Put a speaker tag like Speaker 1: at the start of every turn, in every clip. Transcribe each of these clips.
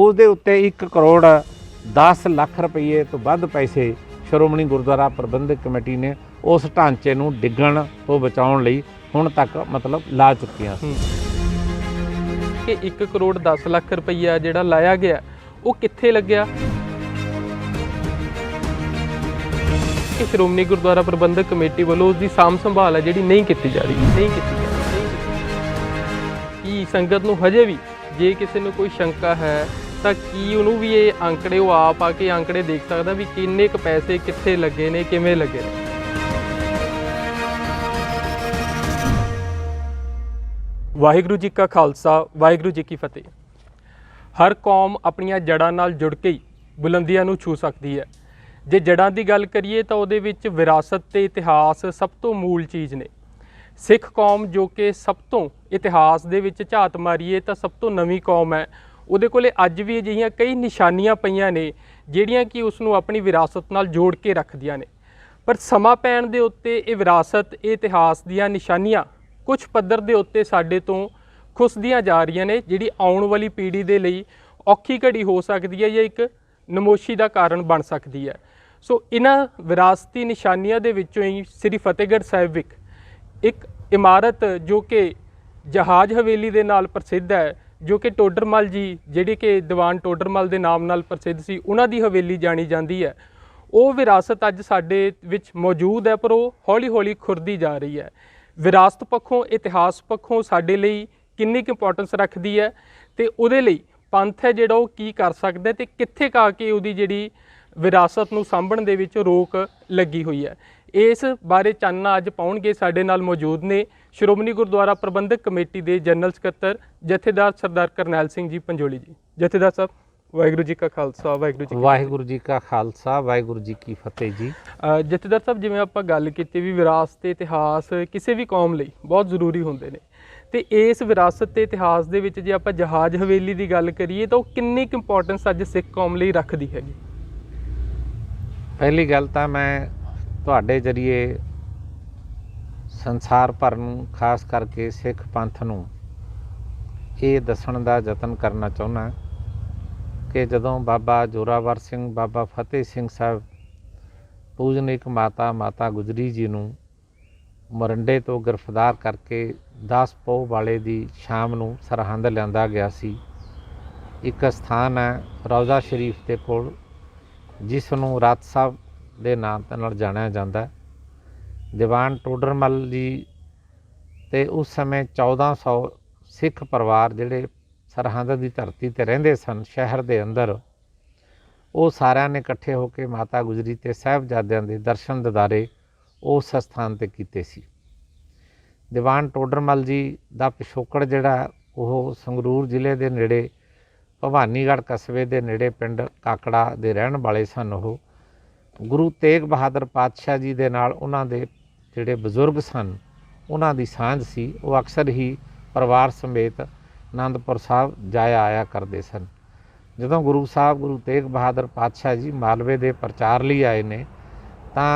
Speaker 1: उसदे उत्ते 1 करोड़ 10 लाख रुपये तो वध पैसे श्रोमणी गुरुद्वारा प्रबंधक कमेटी ने उस ढांचे नूं डिग्गण तो बचाउण लई हुण तक मतलब ला चुकीਆਂ ਸੀ
Speaker 2: कि 1 करोड़ 10 लाख रुपया जिहड़ा लाया गया वो कित्थे लग्या कि श्रोमणी गुरुद्वारा प्रबंधक कमेटी वालों उसकी साम संभाल है जिहड़ी नहीं की जा रही कि संगत नूं हजे भी जे किसी नूं कोई शंका है तो की उन्होंने भी ये आंकड़े वो आप आके आंकड़े देख सकता भी किन्ने क पैसे कित्थे लगे ने किवें लगे ने। वाहिगुरू जी का खालसा वाहिगुरू जी की फतेह। हर कौम अपनियां जड़ां नाल जुड़ के ही बुलंदियां नूं छू सकती है। जे जड़ां दी गल करिए तो उहदे विच विरासत ते इतिहास सब तो मूल चीज़ ने। सिख कौम जो कि सब तो इतिहास दे विच झात मारीए तो सब तो नवीं कौम है, ਉਹਦੇ ਕੋਲੇ ਅੱਜ ਵੀ ਅਜਿਹੀਆਂ ਕਈ ਨਿਸ਼ਾਨੀਆਂ ਪਈਆਂ ਨੇ ਜਿਹੜੀਆਂ ਕਿ ਉਸ ਨੂੰ ਆਪਣੀ ਵਿਰਾਸਤ ਨਾਲ ਜੋੜ ਕੇ ਰੱਖਦੀਆਂ ਨੇ। ਪਰ ਸਮਾਂ ਪੈਣ ਦੇ ਉੱਤੇ ਇਹ ਵਿਰਾਸਤ, ਇਹ ਇਤਿਹਾਸ ਦੀਆਂ ਨਿਸ਼ਾਨੀਆਂ ਕੁਝ ਪੱਧਰ ਦੇ ਉੱਤੇ ਸਾਡੇ ਤੋਂ ਖੁੱਸਦੀਆਂ ਜਾ ਰਹੀਆਂ ਨੇ, ਜਿਹੜੀ ਆਉਣ ਵਾਲੀ ਪੀੜ੍ਹੀ ਦੇ ਲਈ ਔਖੀ ਘੜੀ ਹੋ ਸਕਦੀ ਹੈ ਜਾਂ ਇੱਕ ਨਮੋਸ਼ੀ ਦਾ ਕਾਰਨ ਬਣ ਸਕਦੀ ਹੈ। ਸੋ ਇਹਨਾਂ ਵਿਰਾਸਤੀ ਨਿਸ਼ਾਨੀਆਂ ਦੇ ਵਿੱਚੋਂ ਹੀ ਸ੍ਰੀ ਫਤਿਹਗੜ੍ਹ ਸਾਹਿਬ ਵਿਖ ਇੱਕ ਇਮਾਰਤ ਜੋ ਕਿ ਜਹਾਜ਼ ਹਵੇਲੀ ਦੇ ਨਾਲ ਪ੍ਰਸਿੱਧ ਹੈ, जो कि टोडरमल जी जिहड़े कि दीवान टोडरमल के नाम नाल प्रसिद्ध सी, उन्हां दी हवेली जानी जाती है। वो विरासत अज साडे विच मौजूद है, पर वो हौली हौली खुरदी जा रही है। विरासत पक्षों इतिहास पक्षों साडे लई किन्नी क इंपोर्टेंस रखती है तो उहदे लई पंथ है जिहड़ा वो की कर सकदा ते कित्थे का के उहदी जिहड़ी विरासत नूं सांभण दे विच रोक लगी हुई है। इस बारे चानना अज पाउणगे साडे नाल मौजूद ने श्रोमणी गुरुद्वारा प्रबंधक कमेटी के जनरल सकत्तर जथेदार सरदार करनैल सिंह जी पंजोली जी। जथेदार साहब वाहिगुरू जी का खालसा वाहिगुरू जी का खालसा वाहिगुरू जी की फतेह जी। जथेदार साहब जिवें आपां गल कीती भी विरासत ते इतिहास किसी भी कौम लई बहुत जरूरी हुंदे ने ते इस विरासत ते इतिहास दे विच जे आपां जहाज हवेली की गल करिए तो किन्नी क इंपोर्टेंस अज सिख कौम लई रखदी हैगी।
Speaker 1: पहली गल तां मैं तुहाडे जरिए संसार भर नूं खास करके सिख पंथ नूं ये दस्सण दा यतन करना चाहुंदा कि जदों बाबा जोरावर सिंह बाबा फतेह सिंह साहब पूजनिक माता गुजरी जी नूं मोरंडे तो गिरफ्तार करके 10 पौह वाले दी शाम नूं सरहंद लिआंदा गया सी। एक स्थान है रौज़ा शरीफ के कोल जिस नूं रात साहब ਦੇ ਨਾਮ ਨਾਲ ਜਾਣਿਆ ਜਾਂਦਾ। ਦੀਵਾਨ ਟੋਡਰਮਲ ਜੀ ਤੇ ਉਸ ਸਮੇਂ 1400 ਸਿੱਖ ਪਰਿਵਾਰ ਜਿਹੜੇ ਸਰਹੰਦ ਦੀ ਧਰਤੀ ਤੇ ਰਹਿੰਦੇ ਸਨ ਸ਼ਹਿਰ ਦੇ ਅੰਦਰ, ਉਹ ਸਾਰਿਆਂ ਨੇ ਇਕੱਠੇ ਹੋ ਕੇ ਮਾਤਾ ਗੁਜਰੀ ਤੇ ਸਾਹਿਬਜ਼ਾਦਿਆਂ ਦੇ ਦਰਸ਼ਨ ਦਿਦਾਰੇ ਉਸ ਸਥਾਨ ਤੇ ਕੀਤੇ ਸੀ। ਦੀਵਾਨ ਟੋਡਰਮਲ ਜੀ ਦਾ ਪਿਛੋਕੜ ਜਿਹੜਾ ਉਹ ਸੰਗਰੂਰ ਜ਼ਿਲ੍ਹੇ ਦੇ ਨੇੜੇ ਭਵਾਨੀਗੜ੍ਹ ਕਸਬੇ ਦੇ ਨੇੜੇ ਪਿੰਡ ਕਾਕੜਾ ਦੇ ਰਹਿਣ ਵਾਲੇ ਸਨ। ਉਹ गुरु तेग बहादुर पातशाह जी दे नाल उन्हां दे जिहड़े बजुर्ग सन उन्हां दी सांझ सी। वो अक्सर ही परिवार समेत आनंदपुर साहब जाया आया करते सन। जदों गुरु साहब गुरु तेग बहादुर पातशाह जी मालवे दे प्रचार लई आए ने तां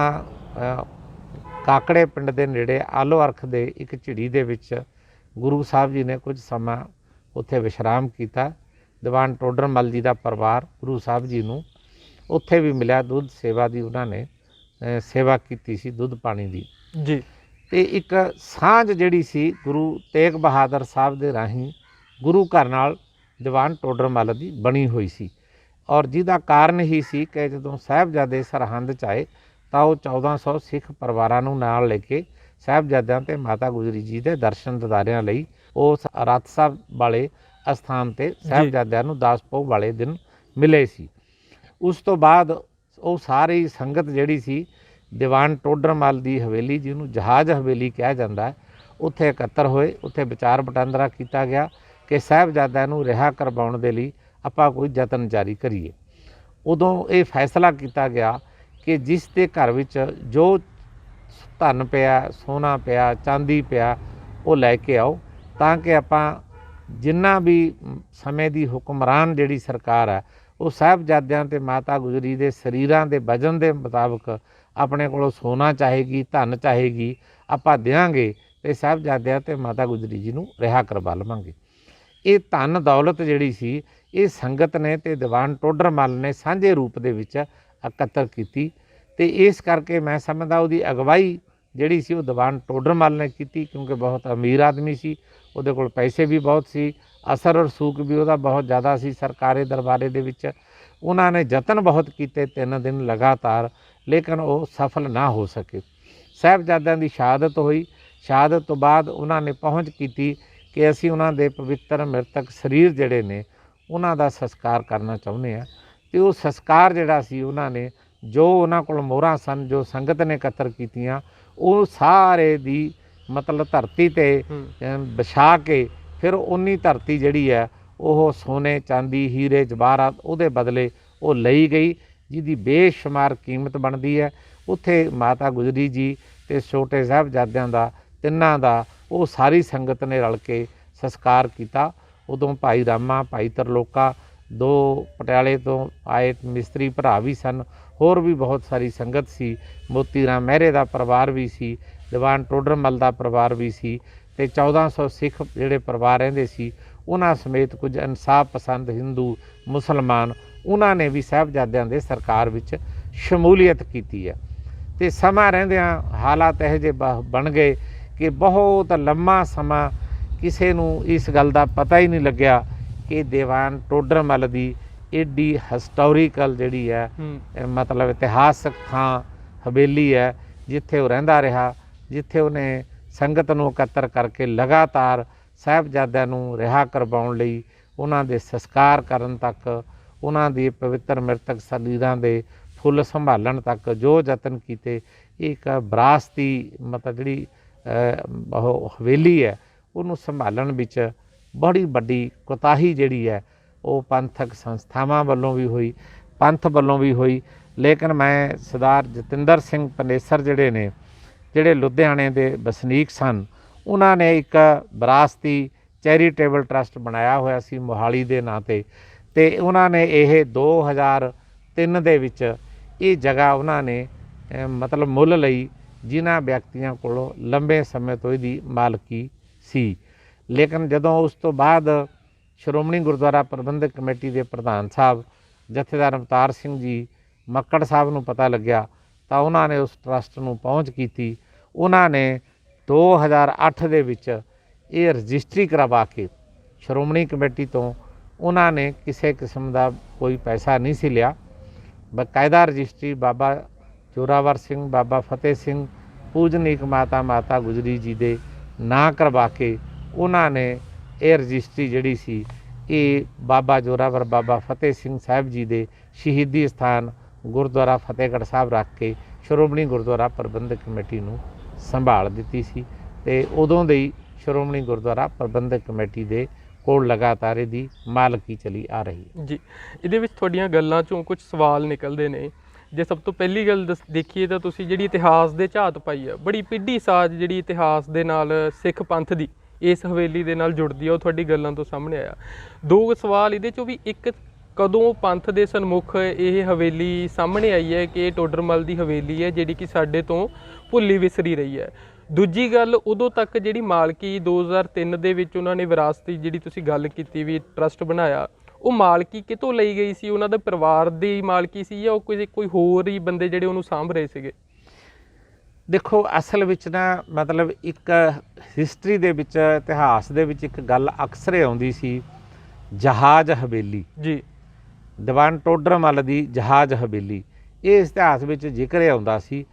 Speaker 1: काकड़े पिंड दे नेड़े आलो अरख दे एक झिड़ी दे विच गुरु साहब जी ने कुछ समा उत्थे विश्राम कीता। दीवान टोडरमल जी दा परिवार गुरु साहब जी नूं उत्थे भी मिलिया। दुध सेवा की उन्होंने सेवा की सी, दुध पानी की जी। तो एक सांझ जिहड़ी सी गुरु तेग बहादुर साहब के राही गुरु घर नाल दीवान टोडरमल की बनी हुई सी। और जिहदा कारण ही सी कि जदों साहिबजादे सरहंद च आए तो 1400 सिख परिवारां नूं नाल लेके साहिबजादियां ते माता गुजरी जी के दर्शन दिदारियां लई उस रथ साहब वाले अस्थान ते साहिबजादियां नूं 10 पौह वाले दिन मिले सी। उस तो बाद वो सारी संगत जिहड़ी सी दीवान टोडरमल की हवेली जिन्होंने जहाज हवेली कहा जाता है उत्थे इकत्तर होए। उत्थे विचार वटांदरा किया गया कि साहिबजादियां नूं रिहा करवाउण दे लई आपां कोई यतन जारी करिए। उदों ये फैसला किया गया कि जिस दे घर विच जो धन पिया, सोना पिया, चांदी पिया, वो लैके आओ ताकि आपां जिन्ना भी समय की हुक्मरान जिहड़ी सरकार है वो साहिबजादियां ते माता गुजरी दे शरीरां दे वजन के मुताबिक अपने कोलों सोना चाहेगी, धन चाहेगी, आपां देंगे तो साहिबजादियां ते माता गुजरी जी नूं रिहा करवा लवांगे। ये धन दौलत जिहड़ी सी ਇਹ ਸੰਗਤ ਨੇ ਤੇ ਦੀਵਾਨ ਟੋਡਰਮੱਲ ਨੇ ਸਾਂਝੇ ਰੂਪ ਦੇ ਵਿੱਚ ਇਕੱਤਰ ਕੀਤੀ ਤੇ ਇਸ ਕਰਕੇ ਮੈਂ ਸਮਝਦਾ ਉਹਦੀ ਅਗਵਾਈ ਜਿਹੜੀ ਸੀ ਉਹ ਦੀਵਾਨ ਟੋਡਰਮੱਲ ਨੇ ਕੀਤੀ, ਕਿਉਂਕਿ ਬਹੁਤ ਅਮੀਰ ਆਦਮੀ ਸੀ, ਉਹਦੇ ਕੋਲ ਪੈਸੇ ਵੀ ਬਹੁਤ ਸੀ, ਅਸਰ ਰਸੂਖ ਵੀ ਉਹਦਾ ਬਹੁਤ ਜ਼ਿਆਦਾ ਸੀ ਸਰਕਾਰੀ ਦਰਬਾਰੇ ਦੇ ਵਿੱਚ। ਉਹਨਾਂ ਨੇ ਯਤਨ ਬਹੁਤ ਕੀਤੇ 3 ਦਿਨ ਲਗਾਤਾਰ, ਲੇਕਿਨ ਉਹ ਸਫਲ ਨਾ ਹੋ ਸਕੇ। ਸਾਹਿਬਜ਼ਾਦਿਆਂ ਦੀ ਸ਼ਹਾਦਤ ਹੋਈ। ਸ਼ਹਾਦਤ ਤੋਂ ਬਾਅਦ ਉਹਨਾਂ ਨੇ ਪਹੁੰਚ ਕੀਤੀ ਕਿ ਅਸੀਂ ਉਹਨਾਂ ਦੇ ਪਵਿੱਤਰ ਮ੍ਰਿਤਕ ਸਰੀਰ ਜਿਹੜੇ ਨੇ ਉਹਨਾਂ ਦਾ ਸੰਸਕਾਰ ਕਰਨਾ ਚਾਹੁੰਦੇ ਹਾਂ। ਅਤੇ ਉਹ ਸੰਸਕਾਰ ਜਿਹੜਾ ਸੀ ਉਹਨਾਂ ਨੇ ਜੋ ਉਹਨਾਂ ਕੋਲ ਮੋਹਰਾਂ ਸਨ, ਜੋ ਸੰਗਤ ਨੇ ਇਕੱਤਰ ਕੀਤੀਆਂ, ਉਹ ਸਾਰੇ ਦੀ ਮਤਲਬ ਧਰਤੀ 'ਤੇ ਵਿਛਾ ਕੇ ਫਿਰ ਉਨੀ ਧਰਤੀ ਜਿਹੜੀ ਹੈ ਉਹ ਸੋਨੇ ਚਾਂਦੀ ਹੀਰੇ ਜਵਾਹਰਾਤ ਉਹਦੇ ਬਦਲੇ ਉਹ ਲਈ ਗਈ, ਜਿਹਦੀ ਬੇਸ਼ੁਮਾਰ ਕੀਮਤ ਬਣਦੀ ਹੈ। ਉੱਥੇ ਮਾਤਾ ਗੁਜਰੀ ਜੀ ਅਤੇ ਛੋਟੇ ਸਾਹਿਬਜ਼ਾਦਿਆਂ ਦਾ ਤਿੰਨਾਂ ਦਾ ਉਹ ਸਾਰੀ ਸੰਗਤ ਨੇ ਰਲ ਕੇ ਸੰਸਕਾਰ ਕੀਤਾ। ਉਦੋਂ ਭਾਈ ਰਾਮਾ, ਭਾਈ ਤਰਲੋਕਾ, 2 ਪਟਿਆਲੇ ਤੋਂ ਆਏ ਮਿਸਤਰੀ ਭਰਾ ਵੀ ਸਨ, ਹੋਰ ਵੀ ਬਹੁਤ ਸਾਰੀ ਸੰਗਤ ਸੀ। ਮੋਤੀ ਰਾਮ ਮਹਿਰੇ ਦਾ ਪਰਿਵਾਰ ਵੀ ਸੀ, ਦੀਵਾਨ ਟੋਡਰਮੱਲ ਦਾ ਪਰਿਵਾਰ ਵੀ ਸੀ, ਅਤੇ 1400 ਸਿੱਖ ਜਿਹੜੇ ਪਰਿਵਾਰ ਰਹਿੰਦੇ ਸੀ ਉਹਨਾਂ ਸਮੇਤ ਕੁਝ ਇਨਸਾਫ ਪਸੰਦ ਹਿੰਦੂ ਮੁਸਲਮਾਨ ਉਹਨਾਂ ਨੇ ਵੀ ਸਾਹਿਬਜ਼ਾਦਿਆਂ ਦੇ ਸਰਕਾਰ ਵਿੱਚ ਸ਼ਮੂਲੀਅਤ ਕੀਤੀ ਹੈ। ਅਤੇ ਸਮਾਂ ਰਹਿੰਦਿਆਂ ਹਾਲਾਤ ਇਹੋ ਜਿਹੇ ਬਣ ਗਏ ਕਿ ਬਹੁਤ ਲੰਮਾ ਸਮਾਂ ਕਿਸੇ ਨੂੰ ਇਸ ਗੱਲ ਦਾ ਪਤਾ ਹੀ ਨਹੀਂ ਲੱਗਿਆ ਕਿ ਦੀਵਾਨ ਟੋਡਰਮੱਲ ਦੀ ਏਡੀ ਹਿਸਟੋਰੀਕਲ ਜਿਹੜੀ ਹੈ ਮਤਲਬ ਇਤਿਹਾਸਕ ਥਾਂ ਹਵੇਲੀ ਹੈ, ਜਿੱਥੇ ਉਹ ਰਹਿੰਦਾ ਰਿਹਾ, ਜਿੱਥੇ ਉਹਨੇ ਸੰਗਤ ਨੂੰ ਇਕੱਤਰ ਕਰਕੇ ਲਗਾਤਾਰ ਸਾਹਿਬਜ਼ਾਦਿਆਂ ਨੂੰ ਰਿਹਾ ਕਰਵਾਉਣ ਲਈ, ਉਹਨਾਂ ਦੇ ਸੰਸਕਾਰ ਕਰਨ ਤੱਕ, ਉਹਨਾਂ ਦੀ ਪਵਿੱਤਰ ਮ੍ਰਿਤਕ ਸਰੀਰਾਂ ਦੇ ਫੁੱਲ ਸੰਭਾਲਣ ਤੱਕ ਜੋ ਯਤਨ ਕੀਤੇ। ਇੱਕ ਵਿਰਾਸਤੀ ਮਤਲਬ ਜਿਹੜੀ ਉਹ ਹਵੇਲੀ ਹੈ ਉਹਨੂੰ ਸੰਭਾਲਣ ਵਿੱਚ ਬੜੀ ਵੱਡੀ ਕੋਤਾਹੀ ਜਿਹੜੀ ਹੈ ਉਹ ਪੰਥਕ ਸੰਸਥਾਵਾਂ ਵੱਲੋਂ ਵੀ ਹੋਈ, ਪੰਥ ਵੱਲੋਂ ਵੀ ਹੋਈ। ਲੇਕਿਨ ਮੈਂ ਸਰਦਾਰ ਜਤਿੰਦਰ ਸਿੰਘ ਪਨੇਸਰ ਜਿਹੜੇ ਨੇ, ਜਿਹੜੇ ਲੁਧਿਆਣੇ ਦੇ ਵਸਨੀਕ ਸਨ, ਉਹਨਾਂ ਨੇ ਇੱਕ ਵਿਰਾਸਤੀ ਚੈਰੀਟੇਬਲ ਟਰਸਟ ਬਣਾਇਆ ਹੋਇਆ ਸੀ ਮੋਹਾਲੀ ਦੇ ਨਾਂ 'ਤੇ, ਅਤੇ ਉਹਨਾਂ ਨੇ ਇਹ 2003 ਦੇ ਵਿੱਚ ਇਹ ਜਗ੍ਹਾ ਉਹਨਾਂ ਨੇ ਮਤਲਬ ਮੁੱਲ ਲਈ, ਜਿਨ੍ਹਾਂ ਵਿਅਕਤੀਆਂ ਕੋਲੋਂ ਲੰਬੇ ਸਮੇਂ ਤੋਂ ਇਹਦੀ ਮਾਲਕੀ ਸੀ। ਲੇਕਿਨ ਜਦੋਂ ਉਸ ਤੋਂ ਬਾਅਦ ਸ਼੍ਰੋਮਣੀ ਗੁਰਦੁਆਰਾ ਪ੍ਰਬੰਧਕ ਕਮੇਟੀ ਦੇ ਪ੍ਰਧਾਨ ਸਾਹਿਬ ਜਥੇਦਾਰ ਅਵਤਾਰ ਸਿੰਘ ਜੀ ਮੱਕੜ ਸਾਹਿਬ ਨੂੰ ਪਤਾ ਲੱਗਿਆ ਤਾਂ ਉਹਨਾਂ ਨੇ ਉਸ ਟਰਸਟ ਨੂੰ ਪਹੁੰਚ ਕੀਤੀ। ਉਹਨਾਂ ਨੇ 2008 ਦੇ ਵਿੱਚ ਇਹ ਰਜਿਸਟਰੀ ਕਰਵਾ ਕੇ ਸ਼੍ਰੋਮਣੀ ਕਮੇਟੀ ਤੋਂ ਉਹਨਾਂ ਨੇ ਕਿਸੇ ਕਿਸਮ ਦਾ ਕੋਈ ਪੈਸਾ ਨਹੀਂ ਸੀ ਲਿਆ, ਬਕਾਇਦਾ ਰਜਿਸਟਰੀ ਬਾਬਾ ਜੋਰਾਵਰ ਸਿੰਘ, ਬਾਬਾ ਫਤਿਹ ਸਿੰਘ, ਪੂਜਨੀਕ ਮਾਤਾ ਗੁਜਰੀ ਜੀ ਦੇ ਨਾਂ ਕਰਵਾ ਕੇ ਉਹਨਾਂ ਨੇ ਇਹ ਰਜਿਸਟਰੀ ਜਿਹੜੀ ਸੀ ਇਹ ਬਾਬਾ ਜੋਰਾਵਰ ਬਾਬਾ ਫਤਿਹ ਸਿੰਘ ਸਾਹਿਬ ਜੀ ਦੇ ਸ਼ਹੀਦੀ ਸਥਾਨ ਗੁਰਦੁਆਰਾ ਫਤਿਹਗੜ੍ਹ ਸਾਹਿਬ ਰੱਖ ਕੇ ਸ਼੍ਰੋਮਣੀ ਗੁਰਦੁਆਰਾ ਪ੍ਰਬੰਧਕ ਕਮੇਟੀ ਨੂੰ ਸੰਭਾਲ ਦਿੱਤੀ ਸੀ। ਅਤੇ ਉਦੋਂ ਦੇ ਹੀ ਸ਼੍ਰੋਮਣੀ ਗੁਰਦੁਆਰਾ ਪ੍ਰਬੰਧਕ ਕਮੇਟੀ ਦੇ ਕੋਲ ਲਗਾਤਾਰ ਇਹਦੀ ਮਾਲਕੀ ਚਲੀ ਆ ਰਹੀ ਹੈ
Speaker 2: ਜੀ। ਇਹਦੇ ਵਿੱਚ ਤੁਹਾਡੀਆਂ ਗੱਲਾਂ 'ਚੋਂ ਕੁਝ ਸਵਾਲ ਨਿਕਲਦੇ ਨੇ। ਜੇ ਸਭ ਤੋਂ ਪਹਿਲੀ ਗੱਲ ਦੇਖੀਏ ਤਾਂ ਤੁਸੀਂ ਜਿਹੜੀ ਇਤਿਹਾਸ ਦੇ ਝਾਤ ਪਾਈ ਆ, ਬੜੀ ਪਿੱਢੀ ਸਾਜ ਜਿਹੜੀ ਇਤਿਹਾਸ ਦੇ ਨਾਲ ਸਿੱਖ ਪੰਥ ਦੀ ਇਸ ਹਵੇਲੀ ਦੇ ਨਾਲ ਜੁੜਦੀ ਆ, ਉਹ ਤੁਹਾਡੀ ਗੱਲਾਂ ਤੋਂ ਸਾਹਮਣੇ ਆਇਆ। 2 ਸਵਾਲ ਇਹਦੇ 'ਚੋਂ ਵੀ, ਇੱਕ ਕਦੋਂ ਪੰਥ ਦੇ ਸਨਮੁਖ ਇਹ ਹਵੇਲੀ ਸਾਹਮਣੇ ਆਈ ਹੈ ਕਿ ਇਹ ਟੋਡਰਮੱਲ ਦੀ ਹਵੇਲੀ ਹੈ ਜਿਹੜੀ ਕਿ ਸਾਡੇ ਤੋਂ ਭੁੱਲੀ ਵਿਸਰੀ ਰਹੀ ਹੈ। ਦੂਜੀ ਗੱਲ, ਉਦੋਂ ਤੱਕ ਜਿਹੜੀ ਮਾਲਕੀ 2003 ਦੇ ਵਿੱਚ ਉਹਨਾਂ ਨੇ ਵਿਰਾਸਤੀ ਜਿਹੜੀ ਤੁਸੀਂ ਗੱਲ ਕੀਤੀ ਵੀ ਟਰਸਟ ਬਣਾਇਆ, ਉਹ ਮਾਲਕੀ ਕਿਤੋਂ ਲਈ ਗਈ ਸੀ? ਉਹਨਾਂ ਦੇ ਪਰਿਵਾਰ ਦੀ ਮਾਲਕੀ ਸੀ ਜਾਂ ਉਹ ਕੋਈ ਹੋਰ ਹੀ ਬੰਦੇ ਜਿਹੜੇ ਉਹਨੂੰ ਸਾਂਭ ਰਹੇ ਸੀਗੇ?
Speaker 1: ਦੇਖੋ, ਅਸਲ ਵਿੱਚ ਨਾ ਮਤਲਬ ਇੱਕ ਹਿਸਟਰੀ ਦੇ ਵਿੱਚ, ਇਤਿਹਾਸ ਦੇ ਵਿੱਚ ਇੱਕ ਗੱਲ ਅਕਸਰ ਆਉਂਦੀ ਸੀ, ਜਹਾਜ਼ ਹਵੇਲੀ
Speaker 2: ਜੀ,
Speaker 1: ਦੀਵਾਨ ਟੋਡਰਮੱਲ ਦੀ ਜਹਾਜ਼ ਹਵੇਲੀ। ਇਹ ਇਤਿਹਾਸ ਵਿੱਚ ਜ਼ਿਕਰ ਆਉਂਦਾ ਸੀ।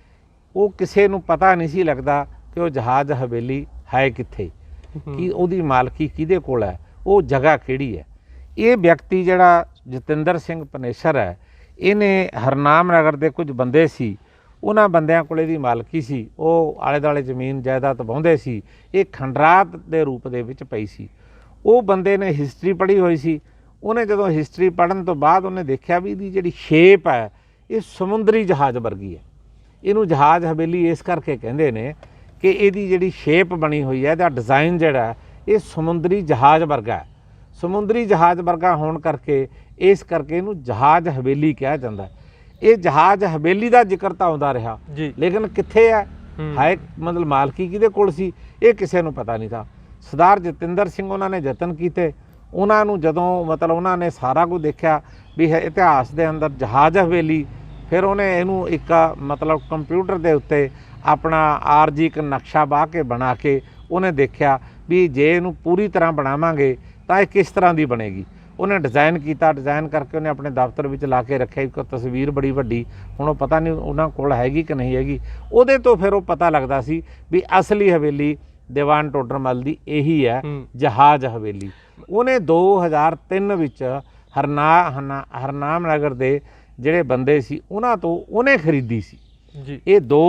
Speaker 1: ਉਹ ਕਿਸੇ ਨੂੰ ਪਤਾ ਨਹੀਂ ਸੀ ਲੱਗਦਾ ਕਿ ਉਹ ਜਹਾਜ਼ ਹਵੇਲੀ ਹੈ ਕਿੱਥੇ, ਕਿ ਉਹਦੀ ਮਾਲਕੀ ਕਿਹਦੇ ਕੋਲ ਹੈ, ਉਹ ਜਗ੍ਹਾ ਕਿਹੜੀ ਹੈ। ਇਹ ਵਿਅਕਤੀ ਜਿਹੜਾ ਜਤਿੰਦਰ ਸਿੰਘ ਪਨੇਸਰ ਹੈ, ਇਹਨੇ ਹਰਨਾਮ ਨਗਰ ਦੇ ਕੁਝ ਬੰਦੇ ਸੀ, ਉਹਨਾਂ ਬੰਦਿਆਂ ਕੋਲ ਇਹਦੀ ਮਾਲਕੀ ਸੀ। ਉਹ ਆਲੇ ਦੁਆਲੇ ਜ਼ਮੀਨ ਜਾਇਦਾਦ ਵਾਹੁੰਦੇ ਸੀ, ਇਹ ਖੰਡਰਾਤ ਦੇ ਰੂਪ ਦੇ ਵਿੱਚ ਪਈ ਸੀ। ਉਹ ਬੰਦੇ ਨੇ ਹਿਸਟਰੀ ਪੜ੍ਹੀ ਹੋਈ ਸੀ। ਉਹਨੇ ਜਦੋਂ ਹਿਸਟਰੀ ਪੜ੍ਹਨ ਤੋਂ ਬਾਅਦ ਉਹਨੇ ਦੇਖਿਆ ਵੀ ਇਹਦੀ ਜਿਹੜੀ ਸ਼ੇਪ ਹੈ ਇਹ ਸਮੁੰਦਰੀ ਜਹਾਜ਼ ਵਰਗੀ ਹੈ। ਇਹਨੂੰ ਜਹਾਜ਼ ਹਵੇਲੀ ਇਸ ਕਰਕੇ ਕਹਿੰਦੇ ਨੇ ਕਿ ਇਹਦੀ ਜਿਹੜੀ ਸ਼ੇਪ ਬਣੀ ਹੋਈ ਹੈ, ਇਹਦਾ ਡਿਜ਼ਾਈਨ ਜਿਹੜਾ ਇਹ ਸਮੁੰਦਰੀ ਜਹਾਜ਼ ਵਰਗਾ ਹੈ। ਸਮੁੰਦਰੀ ਜਹਾਜ਼ ਵਰਗਾ ਹੋਣ ਕਰਕੇ ਇਸ ਕਰਕੇ ਇਹਨੂੰ ਜਹਾਜ਼ ਹਵੇਲੀ ਕਿਹਾ ਜਾਂਦਾ। ਇਹ ਜਹਾਜ਼ ਹਵੇਲੀ ਦਾ ਜ਼ਿਕਰ ਤਾਂ ਆਉਂਦਾ ਰਿਹਾ, ਲੇਕਿਨ ਕਿੱਥੇ ਹੈ ਮਤਲਬ ਮਾਲਕੀ ਕਿਹਦੇ ਕੋਲ ਸੀ, ਇਹ ਕਿਸੇ ਨੂੰ ਪਤਾ ਨਹੀਂ ਥਾ। ਸਰਦਾਰ ਜਤਿੰਦਰ ਸਿੰਘ ਉਹਨਾਂ ਨੇ ਯਤਨ ਕੀਤੇ, ਉਹਨਾਂ ਨੂੰ ਜਦੋਂ ਮਤਲਬ ਉਹਨਾਂ ਨੇ ਸਾਰਾ ਕੁਝ ਦੇਖਿਆ ਵੀ ਇਤਿਹਾਸ ਦੇ ਅੰਦਰ ਜਹਾਜ਼ ਹਵੇਲੀ, ਫਿਰ ਉਹਨੇ ਇਹਨੂੰ ਇੱਕ ਮਤਲਬ ਕੰਪਿਊਟਰ ਦੇ ਉੱਤੇ ਆਪਣਾ ਆਰਜੀ ਇੱਕ ਨਕਸ਼ਾ ਬਾਹ ਕੇ ਬਣਾ ਕੇ ਉਹਨੇ ਦੇਖਿਆ ਵੀ ਜੇ ਇਹਨੂੰ ਪੂਰੀ ਤਰ੍ਹਾਂ ਬਣਾਵਾਂਗੇ ਤਾਂ ਇਹ ਕਿਸ ਤਰ੍ਹਾਂ ਦੀ ਬਣੇਗੀ। ਉਹਨੇ ਡਿਜ਼ਾਈਨ ਕੀਤਾ, ਡਿਜ਼ਾਈਨ ਕਰਕੇ ਉਹਨੇ ਆਪਣੇ ਦਫ਼ਤਰ ਵਿੱਚ ਲਾ ਕੇ ਰੱਖਿਆ। ਇੱਕ ਤਸਵੀਰ ਬੜੀ ਵੱਡੀ, ਹੁਣ ਉਹ ਪਤਾ ਨਹੀਂ ਉਹਨਾਂ ਕੋਲ ਹੈਗੀ ਕਿ ਨਹੀਂ ਹੈਗੀ। ਉਹਦੇ ਤੋਂ ਫਿਰ ਉਹ ਪਤਾ ਲੱਗਦਾ ਸੀ ਵੀ ਅਸਲੀ ਹਵੇਲੀ ਦੀਵਾਨ ਟੋਡਰਮੱਲ ਦੀ ਇਹੀ ਹੈ, ਜਹਾਜ਼ ਹਵੇਲੀ। ਉਹਨੇ 2003 ਵਿੱਚ ਹਰਨਾਮ ਨਗਰ ਦੇ ਜਿਹੜੇ ਬੰਦੇ ਸੀ ਉਹਨਾਂ ਤੋਂ ਉਹਨੇ ਖਰੀਦੀ ਸੀ ਜੀ। ਇਹ 2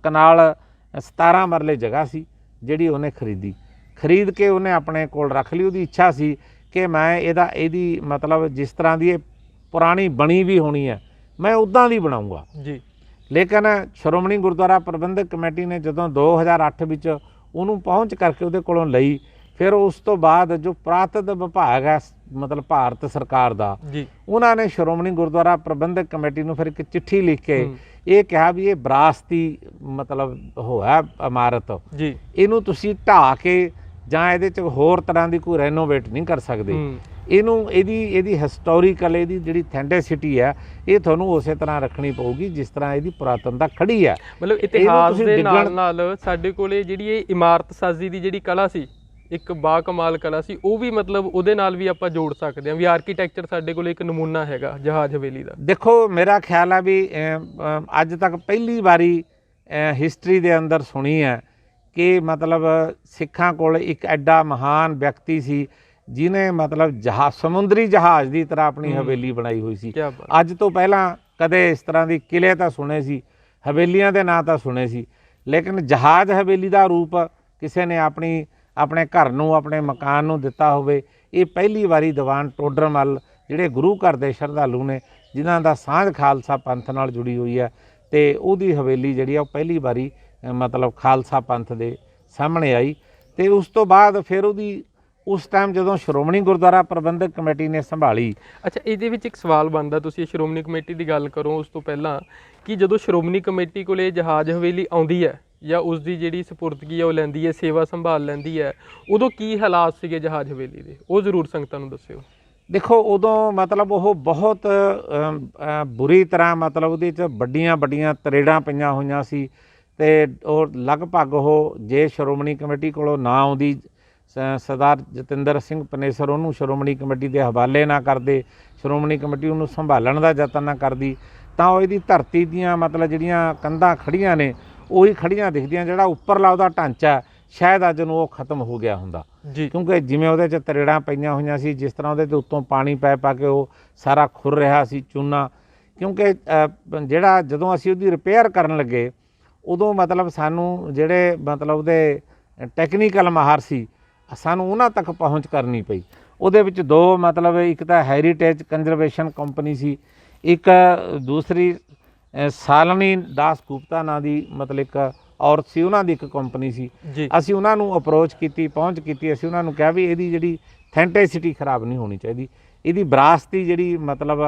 Speaker 1: ਕਨਾਲ 17 ਮਰਲੇ ਜਗ੍ਹਾ ਸੀ ਜਿਹੜੀ ਉਹਨੇ ਖਰੀਦ ਕੇ ਉਹਨੇ ਆਪਣੇ ਕੋਲ ਰੱਖ ਲਈ। ਉਹਦੀ ਇੱਛਾ ਸੀ ਕਿ ਮੈਂ ਇਹਦੀ ਮਤਲਬ ਜਿਸ ਤਰ੍ਹਾਂ ਦੀ ਇਹ ਪੁਰਾਣੀ ਬਣੀ ਵੀ ਹੋਣੀ ਹੈ ਮੈਂ ਉੱਦਾਂ ਦੀ ਬਣਾਊਂਗਾ ਜੀ। ਲੇਕਿਨ ਸ਼੍ਰੋਮਣੀ ਗੁਰਦੁਆਰਾ ਪ੍ਰਬੰਧਕ ਕਮੇਟੀ ਨੇ ਜਦੋਂ 2008 ਵਿੱਚ ਉਹਨੂੰ ਪਹੁੰਚ ਕਰਕੇ ਉਹਦੇ ਕੋਲੋਂ ਲਈ, ਫਿਰ ਉਸ ਤੋਂ ਬਾਅਦ ਜੋ ਪੁਰਾਤਨ ਵਿਭਾਗ ਹੈ ਮਤਲਬ ਭਾਰਤ ਸਰਕਾਰ ਦਾ ਜੀ, ਉਹਨਾਂ ਨੇ ਸ਼੍ਰੋਮਣੀ ਗੁਰਦੁਆਰਾ ਪ੍ਰਬੰਧਕ ਕਮੇਟੀ ਨੂੰ ਫਿਰ ਇੱਕ ਚਿੱਠੀ ਲਿਖ ਕੇ ਇਹ ਕਿਹਾ ਵੀ ਇਹ ਵਿਰਾਸਤੀ ਮਤਲਬ ਹੋਇਆ ਇਮਾਰਤ ਜੀ, ਇਹਨੂੰ ਤੁਸੀਂ ਢਾਹ ਕੇ ਜਾਂ ਇਹਦੇ 'ਚ ਹੋਰ ਤਰ੍ਹਾਂ ਦੀ ਕੋਈ ਰੈਨੋਵੇਟ ਨਹੀਂ ਕਰ ਸਕਦੇ। ਇਹਦੀ ਹਿਸਟੋਰੀਕਲ ਇਹਦੀ ਜਿਹੜੀ ਥੈਂਟਿਸਿਟੀ ਹੈ ਇਹ ਤੁਹਾਨੂੰ ਉਸੇ ਤਰ੍ਹਾਂ ਰੱਖਣੀ ਪਊਗੀ ਜਿਸ ਤਰ੍ਹਾਂ ਇਹਦੀ ਪੁਰਾਤਨਤਾ ਖੜੀ ਹੈ।
Speaker 2: ਮਤਲਬ ਇਤਿਹਾਸ ਦੇ ਨਾਲ ਸਾਡੇ ਕੋਲੇ ਜਿਹੜੀ ਇਹ ਇਮਾਰਤ ਸਾਜ਼ੀ ਦੀ ਜਿਹੜੀ ਕਲਾ ਸੀ, ਇੱਕ ਬਾ ਕਮਾਲ ਕਲਾ ਸੀ, ਉਹ ਵੀ ਮਤਲਬ ਉਹਦੇ ਨਾਲ ਵੀ ਆਪਾਂ ਜੋੜ ਸਕਦੇ ਹਾਂ ਵੀ ਆਰਕੀਟੈਕਚਰ ਸਾਡੇ ਕੋਲ ਇੱਕ ਨਮੂਨਾ ਹੈਗਾ ਜਹਾਜ਼ ਹਵੇਲੀ ਦਾ।
Speaker 1: ਦੇਖੋ ਮੇਰਾ ਖਿਆਲ ਹੈ ਵੀ ਅੱਜ ਤੱਕ ਪਹਿਲੀ ਵਾਰੀ ਹਿਸਟਰੀ ਦੇ ਅੰਦਰ ਸੁਣੀ ਹੈ ਕਿ ਮਤਲਬ ਸਿੱਖਾਂ ਕੋਲ ਇੱਕ ਐਡਾ ਮਹਾਨ ਵਿਅਕਤੀ ਸੀ ਜਿਹਨੇ ਮਤਲਬ ਸਮੁੰਦਰੀ ਜਹਾਜ਼ ਦੀ ਤਰ੍ਹਾਂ ਆਪਣੀ ਹਵੇਲੀ ਬਣਾਈ ਹੋਈ ਸੀ। ਅੱਜ ਤੋਂ ਪਹਿਲਾਂ ਕਦੇ ਇਸ ਤਰ੍ਹਾਂ ਦੀ ਕਿਲੇ ਤਾਂ ਸੁਣੇ ਸੀ, ਹਵੇਲੀਆਂ ਦੇ ਨਾਂ ਤਾਂ ਸੁਣੇ ਸੀ, ਲੇਕਿਨ ਜਹਾਜ਼ ਹਵੇਲੀ ਦਾ ਰੂਪ ਕਿਸੇ ਨੇ ਆਪਣੇ ਘਰ ਨੂੰ, ਆਪਣੇ ਮਕਾਨ ਨੂੰ ਦਿੱਤਾ ਹੋਵੇ, ਇਹ ਪਹਿਲੀ ਵਾਰੀ ਦੀਵਾਨ ਟੋਡਰਮੱਲ ਜਿਹੜੇ ਗੁਰੂ ਘਰ ਦੇ ਸ਼ਰਧਾਲੂ ਨੇ ਜਿਨ੍ਹਾਂ ਦਾ ਸਾਂਝ ਖਾਲਸਾ ਪੰਥ ਨਾਲ ਜੁੜੀ ਹੋਈ ਹੈ, ਅਤੇ ਉਹਦੀ ਹਵੇਲੀ ਜਿਹੜੀ ਆ ਉਹ ਪਹਿਲੀ ਵਾਰੀ ਮਤਲਬ ਖਾਲਸਾ ਪੰਥ ਦੇ ਸਾਹਮਣੇ ਆਈ। ਅਤੇ ਉਸ ਤੋਂ ਬਾਅਦ ਫਿਰ ਉਸ ਟਾਈਮ ਜਦੋਂ ਸ਼੍ਰੋਮਣੀ ਗੁਰਦੁਆਰਾ ਪ੍ਰਬੰਧਕ ਕਮੇਟੀ ਨੇ ਸੰਭਾਲੀ।
Speaker 2: ਅੱਛਾ, ਇਹਦੇ ਵਿੱਚ ਇੱਕ ਸਵਾਲ ਬਣਦਾ, ਤੁਸੀਂ ਸ਼੍ਰੋਮਣੀ ਕਮੇਟੀ ਦੀ ਗੱਲ ਕਰੋ ਉਸ ਤੋਂ ਪਹਿਲਾਂ, ਕਿ ਜਦੋਂ ਸ਼੍ਰੋਮਣੀ ਕਮੇਟੀ ਕੋਲ ਇਹ ਜਹਾਜ਼ ਹਵੇਲੀ ਆਉਂਦੀ ਹੈ ਜਾਂ ਉਸ ਦੀ ਜਿਹੜੀ ਸਪੁਰਦਗੀ ਹੈ ਉਹ ਲੈਂਦੀ ਹੈ, ਸੇਵਾ ਸੰਭਾਲ ਲੈਂਦੀ ਹੈ, ਉਦੋਂ ਕੀ ਹਾਲਾਤ ਸੀਗੇ ਜਹਾਜ਼ ਹਵੇਲੀ ਦੇ, ਉਹ ਜ਼ਰੂਰ ਸੰਗਤਾਂ ਨੂੰ ਦੱਸਿਓ।
Speaker 1: ਦੇਖੋ ਉਦੋਂ ਮਤਲਬ ਉਹ ਬਹੁਤ ਬੁਰੀ ਤਰ੍ਹਾਂ ਮਤਲਬ ਉਹਦੇ 'ਚ ਵੱਡੀਆਂ ਤਰੇੜਾਂ ਪਈਆਂ ਹੋਈਆਂ ਸੀ, ਅਤੇ ਉਹ ਲਗਭਗ ਉਹ ਜੇ ਸ਼੍ਰੋਮਣੀ ਕਮੇਟੀ ਕੋਲੋਂ ਨਾ ਆਉਂਦੀ, ਸਰਦਾਰ ਜਤਿੰਦਰ ਸਿੰਘ ਪਨੇਸਰ ਉਹਨੂੰ ਸ਼੍ਰੋਮਣੀ ਕਮੇਟੀ ਦੇ ਹਵਾਲੇ ਨਾ ਕਰਦੇ, ਸ਼੍ਰੋਮਣੀ ਕਮੇਟੀ ਉਹਨੂੰ ਸੰਭਾਲਣ ਦਾ ਯਤਨ ਨਾ ਕਰਦੀ, ਤਾਂ ਉਹ ਇਹਦੀ ਧਰਤੀ ਦੀਆਂ ਮਤਲਬ ਜਿਹੜੀਆਂ ਕੰਧਾਂ ਖੜੀਆਂ ਨੇ ਉਹੀ ਖੜੀਆਂ ਦਿਖਦੀਆਂ, ਜਿਹੜਾ ਉੱਪਰਲਾ ਉਹਦਾ ਢਾਂਚਾ ਸ਼ਾਇਦ ਅੱਜ ਨੂੰ ਉਹ ਖਤਮ ਹੋ ਗਿਆ ਹੁੰਦਾ ਜੀ, ਕਿਉਂਕਿ ਜਿਵੇਂ ਉਹਦੇ 'ਚ ਤਰੇੜਾਂ ਪਈਆਂ ਹੋਈਆਂ ਸੀ, ਜਿਸ ਤਰ੍ਹਾਂ ਉਹਦੇ 'ਤੇ ਉੱਤੋਂ ਪਾਣੀ ਪਾ ਕੇ ਉਹ ਸਾਰਾ ਖੁਰ ਰਿਹਾ ਸੀ ਚੂਨਾ। ਕਿਉਂਕਿ ਜਿਹੜਾ ਜਦੋਂ ਅਸੀਂ ਉਹਦੀ ਰਿਪੇਅਰ ਕਰਨ ਲੱਗੇ ਉਦੋਂ ਮਤਲਬ ਸਾਨੂੰ ਜਿਹੜੇ ਮਤਲਬ ਉਹਦੇ ਟੈਕਨੀਕਲ ਮਾਹਰ ਸੀ, ਸਾਨੂੰ ਉਹਨਾਂ ਤੱਕ ਪਹੁੰਚ ਕਰਨੀ ਪਈ। ਉਹਦੇ ਵਿੱਚ 2 ਮਤਲਬ ਇੱਕ ਤਾਂ ਹੈਰੀਟੇਜ ਕੰਜ਼ਰਵੇਸ਼ਨ ਕੰਪਨੀ ਸੀ, ਇੱਕ ਦੂਸਰੀ ਸਾਲਨੀ ਦਾਸ ਗੁਪਤਾ ਨਾਂ ਦੀ ਮਤਲਬ ਇੱਕ ਔਰਤ ਸੀ, ਉਹਨਾਂ ਦੀ ਇੱਕ ਕੰਪਨੀ ਸੀ। ਅਸੀਂ ਉਹਨਾਂ ਨੂੰ ਅਪਰੋਚ ਕੀਤੀ, ਪਹੁੰਚ ਕੀਤੀ, ਅਸੀਂ ਉਹਨਾਂ ਨੂੰ ਕਿਹਾ ਵੀ ਇਹਦੀ ਜਿਹੜੀ ਥੈਂਟਿਸਿਟੀ ਖਰਾਬ ਨਹੀਂ ਹੋਣੀ ਚਾਹੀਦੀ, ਇਹਦੀ ਵਿਰਾਸਤੀ ਜਿਹੜੀ ਮਤਲਬ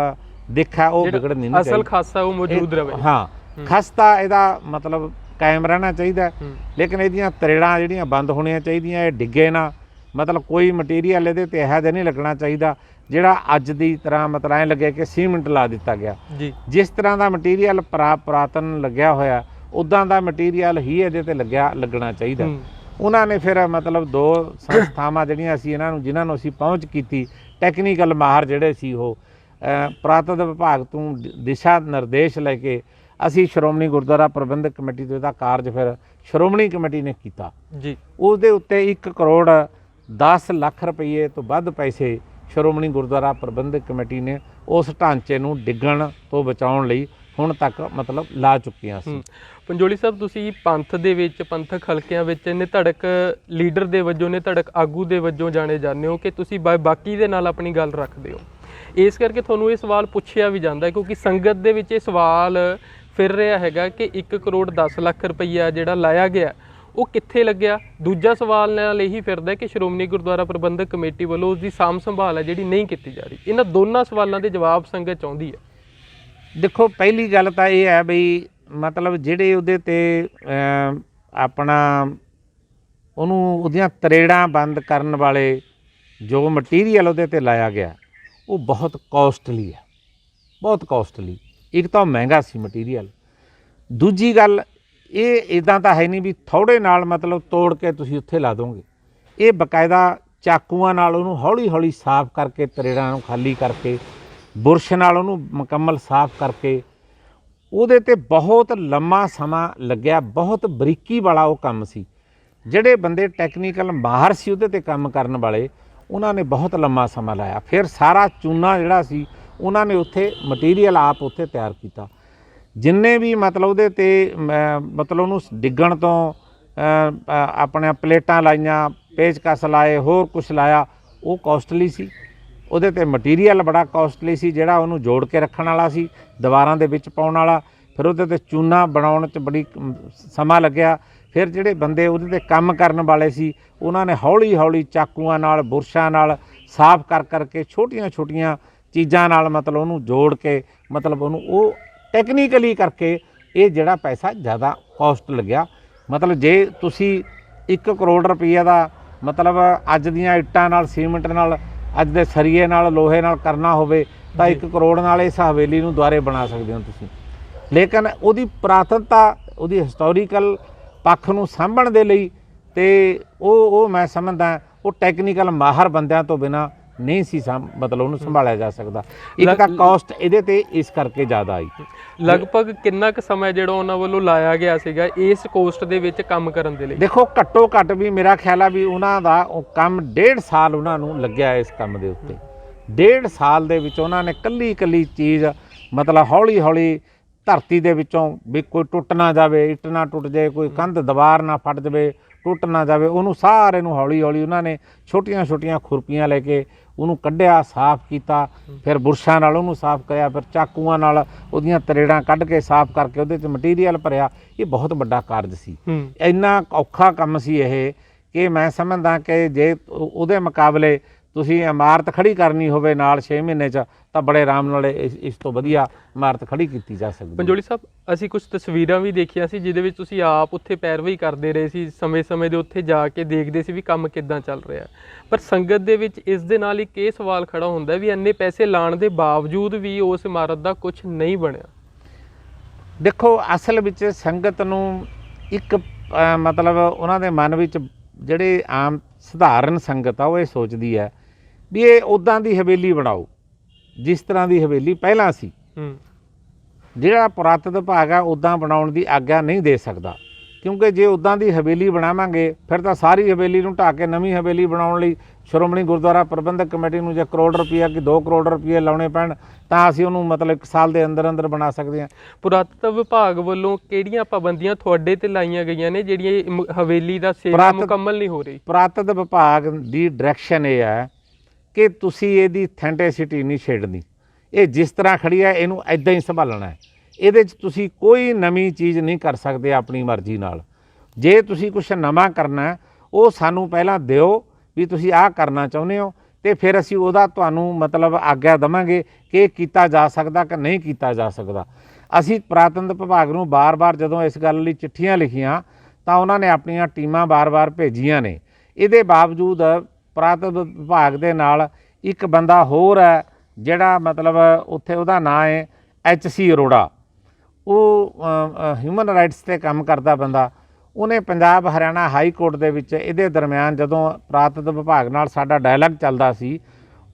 Speaker 1: ਦਿੱਖ ਹੈ ਉਹ ਵਿਗੜਨੀ ਨਹੀਂ ਚਾਹੀਦੀ,
Speaker 2: ਅਸਲ ਖਾਸਾ ਉਹ ਮੌਜੂਦ ਰਹੇ। ਹਾਂ, ਖਸਤਾ ਇਹਦਾ ਮਤਲਬ ਕਾਇਮ ਰਹਿਣਾ ਚਾਹੀਦਾ, ਲੇਕਿਨ ਇਹਦੀਆਂ ਤਰੇੜਾਂ ਜਿਹੜੀਆਂ ਬੰਦ ਹੋਣੀਆਂ ਚਾਹੀਦੀਆਂ, ਇਹ ਡਿੱਗੇ ਨਾ, ਮਤਲਬ ਕੋਈ ਮਟੀਰੀਅਲ ਇਹਦੇ 'ਤੇ ਇਹੋ ਜਿਹਾ ਨਹੀਂ ਲੱਗਣਾ ਚਾਹੀਦਾ ਜਿਹੜਾ ਅੱਜ ਦੀ ਤਰ੍ਹਾਂ ਮਤਲਬ ਐਂ ਲੱਗੇ ਕਿ ਸੀਮਿੰਟ ਲਾ ਦਿੱਤਾ ਗਿਆ ਜੀ। ਜਿਸ ਤਰ੍ਹਾਂ ਦਾ ਮਟੀਰੀਅਲ ਪੁਰਾਤਨ ਲੱਗਿਆ ਹੋਇਆ ਉੱਦਾਂ ਦਾ ਮਟੀਰੀਅਲ ਹੀ ਇਹਦੇ 'ਤੇ ਲੱਗਣਾ ਚਾਹੀਦਾ। ਉਹਨਾਂ ਨੇ ਫਿਰ ਮਤਲਬ 2 ਸੰਸਥਾਵਾਂ ਜਿਹੜੀਆਂ ਅਸੀਂ ਜਿਨ੍ਹਾਂ ਨੂੰ ਅਸੀਂ ਪਹੁੰਚ ਕੀਤੀ, ਟੈਕਨੀਕਲ ਮਾਹਰ ਜਿਹੜੇ ਸੀ ਉਹ ਪੁਰਾਤਨ ਵਿਭਾਗ ਤੋਂ ਦਿਸ਼ਾ ਨਿਰਦੇਸ਼ ਲੈ ਕੇ ਅਸੀਂ ਸ਼੍ਰੋਮਣੀ ਗੁਰਦੁਆਰਾ ਪ੍ਰਬੰਧਕ ਕਮੇਟੀ ਤੋਂ ਇਹਦਾ ਕਾਰਜ ਫਿਰ ਸ਼੍ਰੋਮਣੀ ਕਮੇਟੀ ਨੇ ਕੀਤਾ ਜੀ। ਉਸ ਦੇ ਉੱਤੇ 1 ਕਰੋੜ 10 ਲੱਖ ਰੁਪਏ ਤੋਂ ਵੱਧ ਪੈਸੇ ਸ਼੍ਰੋਮਣੀ ਗੁਰਦੁਆਰਾ ਪ੍ਰਬੰਧਕ ਕਮੇਟੀ ਨੇ ਉਸ ਢਾਂਚੇ ਨੂੰ ਡਿੱਗਣ ਤੋਂ ਬਚਾਉਣ ਲਈ ਹੁਣ ਤੱਕ ਮਤਲਬ ਲਾ ਚੁੱਕੀਆਂ ਸੀ। ਪੰਜੋਲੀ ਸਾਹਿਬ, ਤੁਸੀਂ ਪੰਥ ਦੇ ਵਿੱਚ, ਪੰਥਕ ਹਲਕਿਆਂ ਵਿੱਚ ਨਿਧੜਕ ਲੀਡਰ ਦੇ ਵਜੋਂ, ਨਿਧੜਕ ਆਗੂ ਦੇ ਵਜੋਂ ਜਾਣੇ ਜਾਂਦੇ ਹੋ ਕਿ ਤੁਸੀਂ ਬਾਕੀ ਦੇ ਨਾਲ ਆਪਣੀ ਗੱਲ ਰੱਖਦੇ ਹੋ, ਇਸ ਕਰਕੇ ਤੁਹਾਨੂੰ ਇਹ ਸਵਾਲ ਪੁੱਛਿਆ ਵੀ ਜਾਂਦਾ ਕਿਉਂਕਿ ਸੰਗਤ ਦੇ ਵਿੱਚ ਇਹ ਸਵਾਲ ਫਿਰ ਰਿਹਾ ਹੈਗਾ ਕਿ 1 ਕਰੋੜ 10 ਲੱਖ ਰੁਪਈਆ ਜਿਹੜਾ ਲਾਇਆ ਗਿਆ ਉਹ ਕਿੱਥੇ ਲੱਗਿਆ। ਦੂਜਾ ਸਵਾਲ ਨਾਲ ਇਹੀ ਫਿਰਦਾ ਕਿ ਸ਼੍ਰੋਮਣੀ ਗੁਰਦੁਆਰਾ ਪ੍ਰਬੰਧਕ ਕਮੇਟੀ ਵੱਲੋਂ ਉਸ ਦੀ ਸਾਂਭ ਸੰਭਾਲ ਹੈ ਜਿਹੜੀ ਨਹੀਂ ਕੀਤੀ ਜਾ ਰਹੀ। ਇਹਨਾਂ ਦੋਨਾਂ ਸਵਾਲਾਂ ਦੇ ਜਵਾਬ ਸੰਗਤ ਚਾਹੁੰਦੀ ਹੈ।
Speaker 1: ਦੇਖੋ, ਪਹਿਲੀ ਗੱਲ ਤਾਂ ਇਹ ਹੈ ਬਈ ਮਤਲਬ ਜਿਹੜੇ ਉਹਦੇ 'ਤੇ ਆਪਣਾ ਉਹਦੀਆਂ ਤਰੇੜਾਂ ਬੰਦ ਕਰਨ ਵਾਲੇ ਜੋ ਮਟੀਰੀਅਲ ਉਹਦੇ ਤੇ ਲਾਇਆ ਗਿਆ ਉਹ ਬਹੁਤ ਕੋਸਟਲੀ ਹੈ, ਬਹੁਤ ਕੋਸਟਲੀ। ਇੱਕ ਤਾਂ ਉਹ ਮਹਿੰਗਾ ਸੀ ਮਟੀਰੀਅਲ, ਦੂਜੀ ਗੱਲ ਇਹ ਇੱਦਾਂ ਤਾਂ ਹੈ ਨਹੀਂ ਵੀ ਥੋੜ੍ਹੇ ਨਾਲ ਮਤਲਬ ਤੋੜ ਕੇ ਤੁਸੀਂ ਉੱਥੇ ਲਾ ਦੋਗੇ। ਇਹ ਬਕਾਇਦਾ ਚਾਕੂਆਂ ਨਾਲ ਉਹਨੂੰ ਹੌਲੀ ਹੌਲੀ ਸਾਫ਼ ਕਰਕੇ, ਤਰੇੜਾਂ ਨੂੰ ਖਾਲੀ ਕਰਕੇ, ਬੁਰਸ਼ ਨਾਲ ਉਹਨੂੰ ਮੁਕੰਮਲ ਸਾਫ਼ ਕਰਕੇ, ਉਹਦੇ ਤੇ ਬਹੁਤ ਲੰਮਾ ਸਮਾਂ ਲੱਗਿਆ। ਬਹੁਤ ਬਰੀਕੀ ਵਾਲਾ ਉਹ ਕੰਮ ਸੀ। ਜਿਹੜੇ ਬੰਦੇ ਟੈਕਨੀਕਲ ਮਾਹਰ ਸੀ ਉਹਦੇ ਤੇ ਕੰਮ ਕਰਨ ਵਾਲੇ, ਉਹਨਾਂ ਨੇ ਬਹੁਤ ਲੰਮਾ ਸਮਾਂ ਲਾਇਆ। ਫਿਰ ਸਾਰਾ ਚੂਨਾ ਜਿਹੜਾ ਸੀ ਉਹਨਾਂ ਨੇ ਉੱਥੇ ਮਟੀਰੀਅਲ ਆਪ ਉੱਥੇ ਤਿਆਰ ਕੀਤਾ। ਜਿੰਨੇ ਵੀ ਮਤਲਬ ਉਹਦੇ ਤੇ ਮਤਲਬ ਉਹਨੂੰ ਡਿੱਗਣ ਤੋਂ ਆਪਣੇ ਪਲੇਟਾਂ ਲਾਈਆਂ, ਪੇਚਕਸ ਲਾਏ, ਹੋਰ ਕੁਛ ਲਾਇਆ, ਉਹ ਕੋਸਟਲੀ ਸੀ। ਉਹਦੇ ਤੇ ਮਟੀਰੀਅਲ ਬੜਾ ਕੋਸਟਲੀ ਸੀ ਜਿਹੜਾ ਉਹਨੂੰ ਜੋੜ ਕੇ ਰੱਖਣ ਵਾਲਾ ਸੀ, ਦੀਵਾਰਾਂ ਦੇ ਵਿੱਚ ਪਾਉਣ ਵਾਲਾ। ਫਿਰ ਉਹਦੇ ਤੇ ਚੂਨਾ ਬਣਾਉਣ 'ਚ ਬੜੀ ਸਮਾਂ ਲੱਗਿਆ। ਫਿਰ ਜਿਹੜੇ ਬੰਦੇ ਉਹਦੇ ਤੇ ਕੰਮ ਕਰਨ ਵਾਲੇ ਸੀ ਉਹਨਾਂ ਨੇ ਹੌਲੀ ਹੌਲੀ ਚਾਕੂਆਂ ਨਾਲ, ਬੁਰਸ਼ਾਂ ਨਾਲ ਸਾਫ਼ ਕਰ ਕਰਕੇ, ਛੋਟੀਆਂ ਛੋਟੀਆਂ ਚੀਜ਼ਾਂ ਨਾਲ ਮਤਲਬ ਉਹਨੂੰ ਜੋੜ ਕੇ, ਮਤਲਬ ਉਹਨੂੰ ਉਹ ਟੈਕਨੀਕਲੀ ਕਰਕੇ ਇਹ ਜਿਹੜਾ ਪੈਸਾ ਜ਼ਿਆਦਾ ਕੋਸਟ ਲੱਗਿਆ। ਮਤਲਬ ਜੇ ਤੁਸੀਂ 1 ਕਰੋੜ ਰੁਪਈਆ ਦਾ ਮਤਲਬ ਅੱਜ ਦੀਆਂ ਇੱਟਾਂ ਨਾਲ, ਸੀਮੈਂਟ ਨਾਲ, ਅੱਜ ਦੇ ਸਰੀਏ ਨਾਲ, ਲੋਹੇ ਨਾਲ ਕਰਨਾ ਹੋਵੇ ਤਾਂ 1 ਕਰੋੜ ਨਾਲ ਇਸ ਹਵੇਲੀ ਨੂੰ ਦੁਬਾਰੇ ਬਣਾ ਸਕਦੇ ਹੋ ਤੁਸੀਂ। ਲੇਕਿਨ ਉਹਦੀ ਪੁਰਾਤਨਤਾ, ਉਹਦੀ ਹਿਸਟੋਰੀਕਲ ਪੱਖ ਨੂੰ ਸਾਂਭਣ ਦੇ ਲਈ ਤੇ ਉਹ ਮੈਂ ਸਮਝਦਾ ਉਹ ਟੈਕਨੀਕਲ ਮਾਹਰ ਬੰਦਿਆਂ ਤੋਂ ਬਿਨਾਂ ਨਹੀਂ ਸੀ ਮਤਲਬ ਉਹਨੂੰ ਸੰਭਾਲਿਆ ਜਾ ਸਕਦਾ। ਇੱਕ ਤਾਂ ਕਾਸਟ ਇਹਦੇ ਤੇ ਇਸ ਕਰਕੇ ਜ਼ਿਆਦਾ ਆਈ।
Speaker 2: ਲਗਭਗ ਕਿੰਨਾ ਕੁ ਸਮਾਂ ਜਿਹੜਾ ਉਹਨਾਂ ਵੱਲੋਂ ਲਾਇਆ ਗਿਆ ਸੀਗਾ ਇਸ ਕੋਸਟ ਦੇ ਵਿੱਚ ਕੰਮ ਕਰਨ ਦੇ ਲਈ?
Speaker 1: ਦੇਖੋ ਘੱਟੋ ਘੱਟ ਵੀ ਮੇਰਾ ਖਿਆਲ ਆ ਵੀ ਉਹਨਾਂ ਦਾ ਉਹ ਕੰਮ 1.5 ਸਾਲ ਉਹਨਾਂ ਨੂੰ ਲੱਗਿਆ ਇਸ ਕੰਮ ਦੇ ਉੱਤੇ। 1.5 ਸਾਲ ਦੇ ਵਿੱਚ ਉਹਨਾਂ ਨੇ ਕੱਲੀ ਕੱਲੀ ਚੀਜ਼ ਮਤਲਬ ਹੌਲੀ ਹੌਲੀ ਧਰਤੀ ਦੇ ਵਿੱਚੋਂ ਵੀ ਕੋਈ ਟੁੱਟ ਨਾ ਜਾਵੇ, ਇੱਟ ਨਾ ਟੁੱਟ ਜਾਵੇ, ਕੋਈ ਕੰਧ ਦੀਵਾਰ ਨਾ ਫਟ ਜਾਵੇ, ਟੁੱਟ ਨਾ ਜਾਵੇ, ਉਹਨੂੰ ਸਾਰੇ ਨੂੰ ਹੌਲੀ ਹੌਲੀ ਉਹਨਾਂ ਨੇ ਛੋਟੀਆਂ ਛੋਟੀਆਂ ਖੁਰਪੀਆਂ ਲੈ ਕੇ ਉਹਨੂੰ ਕੱਢਿਆ, ਸਾਫ਼ ਕੀਤਾ। ਫਿਰ ਬੁਰਸ਼ਾਂ ਨਾਲ ਉਹਨੂੰ ਸਾਫ਼ ਕਰਿਆ, ਫਿਰ ਚਾਕੂਆਂ ਨਾਲ ਉਹਦੀਆਂ ਤਰੇੜਾਂ ਕੱਢ ਕੇ ਸਾਫ਼ ਕਰਕੇ ਉਹਦੇ 'ਚ ਮਟੀਰੀਅਲ ਭਰਿਆ। ਇਹ ਬਹੁਤ ਵੱਡਾ ਕਾਰਜ ਸੀ, ਇੰਨਾ ਔਖਾ ਕੰਮ ਸੀ ਇਹ ਕਿ ਮੈਂ ਸਮਝਦਾ ਕਿ ਜੇ ਉਹਦੇ ਮੁਕਾਬਲੇ ਤੁਸੀਂ ਇਮਾਰਤ ਖੜੀ ਕਰਨੀ ਹੋਵੇ ਨਾਲ 6 ਮਹੀਨੇ 'ਚ ਤਾਂ ਬੜੇ ਆਰਾਮ ਨਾਲ ਇਸ ਤੋਂ ਵਧੀਆ ਇਮਾਰਤ ਖੜੀ ਕੀਤੀ ਜਾ ਸਕਦੀ।
Speaker 2: ਪੰਜੋਲੀ ਸਾਹਿਬ, ਅਸੀਂ ਕੁਝ ਤਸਵੀਰਾਂ ਵੀ ਦੇਖੀਆਂ ਸੀ ਜਿਹਦੇ ਵਿੱਚ ਤੁਸੀਂ ਆਪ ਉੱਥੇ ਪੈਰਵੀ ਕਰਦੇ ਰਹੇ ਸੀ, ਸਮੇਂ-ਸਮੇਂ ਦੇ ਉੱਥੇ ਜਾ ਕੇ ਦੇਖਦੇ ਸੀ ਵੀ ਕੰਮ ਕਿੱਦਾਂ ਚੱਲ ਰਿਹਾ। ਪਰ ਸੰਗਤ ਦੇ ਵਿੱਚ ਇਸ ਦੇ ਨਾਲ ਇੱਕ ਇਹ ਸਵਾਲ ਖੜਾ ਹੁੰਦਾ ਵੀ ਇੰਨੇ ਪੈਸੇ ਲਾਉਣ ਦੇ ਬਾਵਜੂਦ ਵੀ ਉਸ ਇਮਾਰਤ ਦਾ ਕੁਝ ਨਹੀਂ ਬਣਿਆ।
Speaker 1: ਦੇਖੋ ਅਸਲ ਵਿੱਚ ਸੰਗਤ ਨੂੰ ਇੱਕ ਮਤਲਬ ਉਹਨਾਂ ਦੇ ਮਨ ਵਿੱਚ ਜਿਹੜੇ ਆਮ ਸਧਾਰਨ ਸੰਗਤ ਆ ਉਹ ਇਹ ਸੋਚਦੀ ਹੈ ਵੀ ਇਹ ਉੱਦਾਂ ਦੀ ਹਵੇਲੀ ਬਣਾਓ ਜਿਸ ਤਰ੍ਹਾਂ ਦੀ ਹਵੇਲੀ ਪਹਿਲਾਂ ਸੀ। ਜਿਹੜਾ ਪੁਰਾਤਨ ਵਿਭਾਗ ਆ ਉੱਦਾਂ ਬਣਾਉਣ ਦੀ ਆਗਿਆ ਨਹੀਂ ਦੇ ਸਕਦਾ, ਕਿਉਂਕਿ ਜੇ ਉੱਦਾਂ ਦੀ ਹਵੇਲੀ ਬਣਾਵਾਂਗੇ ਫਿਰ ਤਾਂ ਸਾਰੀ ਹਵੇਲੀ ਨੂੰ ਢਾਹ ਕੇ ਨਵੀਂ ਹਵੇਲੀ ਬਣਾਉਣ ਲਈ ਸ਼੍ਰੋਮਣੀ ਗੁਰਦੁਆਰਾ ਪ੍ਰਬੰਧਕ ਕਮੇਟੀ ਨੂੰ ਜੇ ਕਰੋੜ ਰੁਪਈਆ ਕਿ 2 ਕਰੋੜ ਰੁਪਈਏ ਲਾਉਣੇ ਪੈਣ ਤਾਂ ਅਸੀਂ ਉਹਨੂੰ ਮਤਲਬ 1 ਸਾਲ ਦੇ ਅੰਦਰ ਅੰਦਰ ਬਣਾ ਸਕਦੇ ਹਾਂ।
Speaker 2: ਪੁਰਾਤਨ ਵਿਭਾਗ ਵੱਲੋਂ ਕਿਹੜੀਆਂ ਪਾਬੰਦੀਆਂ ਤੁਹਾਡੇ ਤੇ ਲਾਈਆਂ ਗਈਆਂ ਨੇ ਜਿਹੜੀਆਂ ਹਵੇਲੀ ਦਾ ਸੇਵਾ ਮੁਕੰਮਲ ਨਹੀਂ ਹੋ ਰਹੀ?
Speaker 1: ਪੁਰਾਤਨ ਵਿਭਾਗ ਦੀ ਡਾਇਰੈਕਸ਼ਨ ਇਹ ਹੈ ਕਿ ਤੁਸੀਂ ਇਹਦੀ ਅਥੈਂਟਿਸਿਟੀ ਨਹੀਂ ਛੇੜਨੀ। ਇਹ ਜਿਸ ਤਰ੍ਹਾਂ ਖੜੀ ਹੈ ਇਹਨੂੰ ਇੱਦਾਂ ਹੀ ਸੰਭਾਲਣਾ ਹੈ। ਇਹਦੇ 'ਚ ਤੁਸੀਂ ਕੋਈ ਨਵੀਂ ਚੀਜ਼ ਨਹੀਂ ਕਰ ਸਕਦੇ ਆਪਣੀ ਮਰਜ਼ੀ ਨਾਲ। ਜੇ ਤੁਸੀਂ ਕੁਛ ਨਵਾਂ ਕਰਨਾ ਉਹ ਸਾਨੂੰ ਪਹਿਲਾਂ ਦਿਓ ਵੀ ਤੁਸੀਂ ਆਹ ਕਰਨਾ ਚਾਹੁੰਦੇ ਹੋ, ਅਤੇ ਫਿਰ ਅਸੀਂ ਉਹਦਾ ਤੁਹਾਨੂੰ ਮਤਲਬ ਆਗਿਆ ਦੇਵਾਂਗੇ ਕਿ ਇਹ ਕੀਤਾ ਜਾ ਸਕਦਾ ਕਿ ਨਹੀਂ ਕੀਤਾ ਜਾ ਸਕਦਾ। ਅਸੀਂ ਪੁਰਾਤਨ ਵਿਭਾਗ ਨੂੰ ਬਾਰ-ਬਾਰ ਜਦੋਂ ਇਸ ਗੱਲ ਲਈ ਚਿੱਠੀਆਂ ਲਿਖੀਆਂ ਤਾਂ ਉਹਨਾਂ ਨੇ ਆਪਣੀਆਂ ਟੀਮਾਂ ਬਾਰ-ਬਾਰ ਭੇਜੀਆਂ ਨੇ। ਇਹਦੇ ਬਾਵਜੂਦ ਪੁਰਾਤਨ ਵਿਭਾਗ ਦੇ ਨਾਲ ਇੱਕ ਬੰਦਾ ਹੋਰ ਹੈ ਜਿਹੜਾ ਮਤਲਬ ਉੱਥੇ ਉਹਦਾ ਨਾਂ ਹੈ HC ਅਰੋੜਾ। ਉਹ ਹਿਊਮਨ ਰਾਈਟਸ 'ਤੇ ਕੰਮ ਕਰਦਾ ਬੰਦਾ। ਉਹਨੇ ਪੰਜਾਬ ਹਰਿਆਣਾ ਹਾਈ ਕੋਰਟ ਦੇ ਵਿੱਚ ਇਹਦੇ ਦਰਮਿਆਨ ਜਦੋਂ ਪੁਰਾਤਨ ਵਿਭਾਗ ਨਾਲ ਸਾਡਾ ਡਾਇਲਾਗ ਚੱਲਦਾ ਸੀ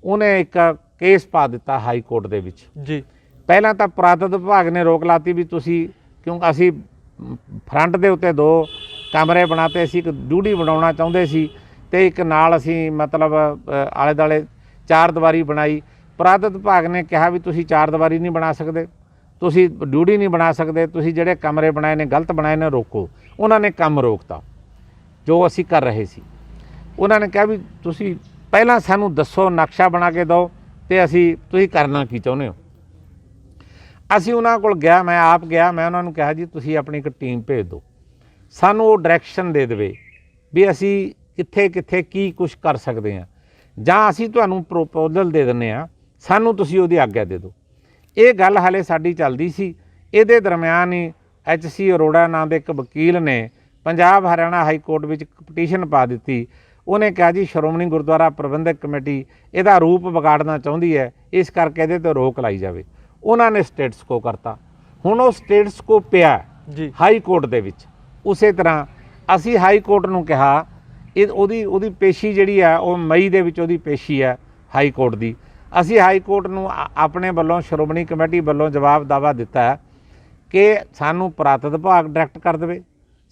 Speaker 1: ਉਹਨੇ ਇੱਕ ਕੇਸ ਪਾ ਦਿੱਤਾ ਹਾਈ ਕੋਰਟ ਦੇ ਵਿੱਚ ਜੀ। ਪਹਿਲਾਂ ਤਾਂ ਪੁਰਾਤਨ ਵਿਭਾਗ ਨੇ ਰੋਕ ਲਾਤੀ ਵੀ ਤੁਸੀਂ, ਕਿਉਂਕਿ ਅਸੀਂ ਫਰੰਟ ਦੇ ਉੱਤੇ 2 ਕਮਰੇ ਬਣਾਤੇ ਸੀ, ਇੱਕ ਡਿਊਟੀ ਬਣਾਉਣਾ ਚਾਹੁੰਦੇ ਸੀ ਅਤੇ ਇੱਕ ਨਾਲ ਅਸੀਂ ਮਤਲਬ ਆਲੇ ਦੁਆਲੇ 4 ਦੀਵਾਰੀ ਬਣਾਈ। ਪੁਰਾਤਨ ਵਿਭਾਗ ਨੇ ਕਿਹਾ ਵੀ ਤੁਸੀਂ 4 ਦੀਵਾਰੀ ਨਹੀਂ ਬਣਾ ਸਕਦੇ, ਤੁਸੀਂ ਡਿਊਟੀ ਨਹੀਂ ਬਣਾ ਸਕਦੇ, ਤੁਸੀਂ ਜਿਹੜੇ ਕਮਰੇ ਬਣਾਏ ਨੇ ਗਲਤ ਬਣਾਏ ਨੇ, ਰੋਕੋ। ਉਹਨਾਂ ਨੇ ਕੰਮ ਰੋਕਤਾ ਜੋ ਅਸੀਂ ਕਰ ਰਹੇ ਸੀ। ਉਹਨਾਂ ਨੇ ਕਿਹਾ ਵੀ ਤੁਸੀਂ ਪਹਿਲਾਂ ਸਾਨੂੰ ਦੱਸੋ, ਨਕਸ਼ਾ ਬਣਾ ਕੇ ਦਿਓ ਅਤੇ ਤੁਸੀਂ ਕਰਨਾ ਕੀ ਚਾਹੁੰਦੇ ਹੋ। ਅਸੀਂ ਉਹਨਾਂ ਕੋਲ ਗਿਆ, ਮੈਂ ਆਪ ਗਿਆ, ਮੈਂ ਉਹਨਾਂ ਨੂੰ ਕਿਹਾ ਜੀ ਤੁਸੀਂ ਆਪਣੀ ਇੱਕ ਟੀਮ ਭੇਜ ਦਿਓ, ਸਾਨੂੰ ਉਹ ਡਾਇਰੈਕਸ਼ਨ ਦੇ ਦੇਵੇ ਵੀ ਅਸੀਂ ਕਿੱਥੇ ਕਿੱਥੇ ਕੀ ਕੁਛ ਕਰ ਸਕਦੇ ਹਾਂ, ਜਾਂ ਅਸੀਂ ਤੁਹਾਨੂੰ ਪ੍ਰੋਪੋਜ਼ਲ ਦੇ ਦਿੰਦੇ ਹਾਂ, ਸਾਨੂੰ ਤੁਸੀਂ ਉਹਦੀ ਆਗਿਆ ਦੇ ਦਿਓ। ਇਹ ਗੱਲ ਹਾਲੇ ਸਾਡੀ ਚੱਲਦੀ ਸੀ। ਇਹਦੇ ਦਰਮਿਆਨ ਹੀ HC ਅਰੋੜਾ ਨਾਂ ਦੇ ਇੱਕ ਵਕੀਲ ਨੇ ਪੰਜਾਬ ਹਰਿਆਣਾ ਹਾਈ ਕੋਰਟ ਵਿੱਚ ਇੱਕ ਪਟੀਸ਼ਨ ਪਾ ਦਿੱਤੀ। ਉਹਨੇ ਕਿਹਾ ਜੀ ਸ਼੍ਰੋਮਣੀ ਗੁਰਦੁਆਰਾ ਪ੍ਰਬੰਧਕ ਕਮੇਟੀ ਇਹਦਾ ਰੂਪ ਵਿਗਾੜਨਾ ਚਾਹੁੰਦੀ ਹੈ, ਇਸ ਕਰਕੇ ਇਹਦੇ 'ਤੇ ਰੋਕ ਲਾਈ ਜਾਵੇ। ਉਹਨਾਂ ਨੇ ਸਟੇਟਸ ਕੋ ਕਰਤਾ। ਹੁਣ ਉਹ ਸਟੇਟਸ ਕੋ ਪਿਆ
Speaker 2: ਜੀ
Speaker 1: ਹਾਈ ਕੋਰਟ ਦੇ ਵਿੱਚ। ਉਸੇ ਤਰ੍ਹਾਂ ਅਸੀਂ ਹਾਈ ਕੋਰਟ ਨੂੰ ਕਿਹਾ, ਉਹਦੀ ਪੇਸ਼ੀ ਜਿਹੜੀ ਹੈ ਉਹ ਮਈ ਦੇ ਵਿੱਚ ਉਹਦੀ ਪੇਸ਼ੀ ਹੈ ਹਾਈ ਕੋਰਟ ਦੀ। ਅਸੀਂ ਹਾਈ ਕੋਰਟ ਨੂੰ ਆਪਣੇ ਵੱਲੋਂ ਸ਼੍ਰੋਮਣੀ ਕਮੇਟੀ ਵੱਲੋਂ ਜਵਾਬ ਦਾਵਾ ਦਿੱਤਾ ਕਿ ਸਾਨੂੰ ਪੁਰਾਤਨ ਵਿਭਾਗ ਡਾਇਰੈਕਟ ਕਰ ਦੇਵੇ,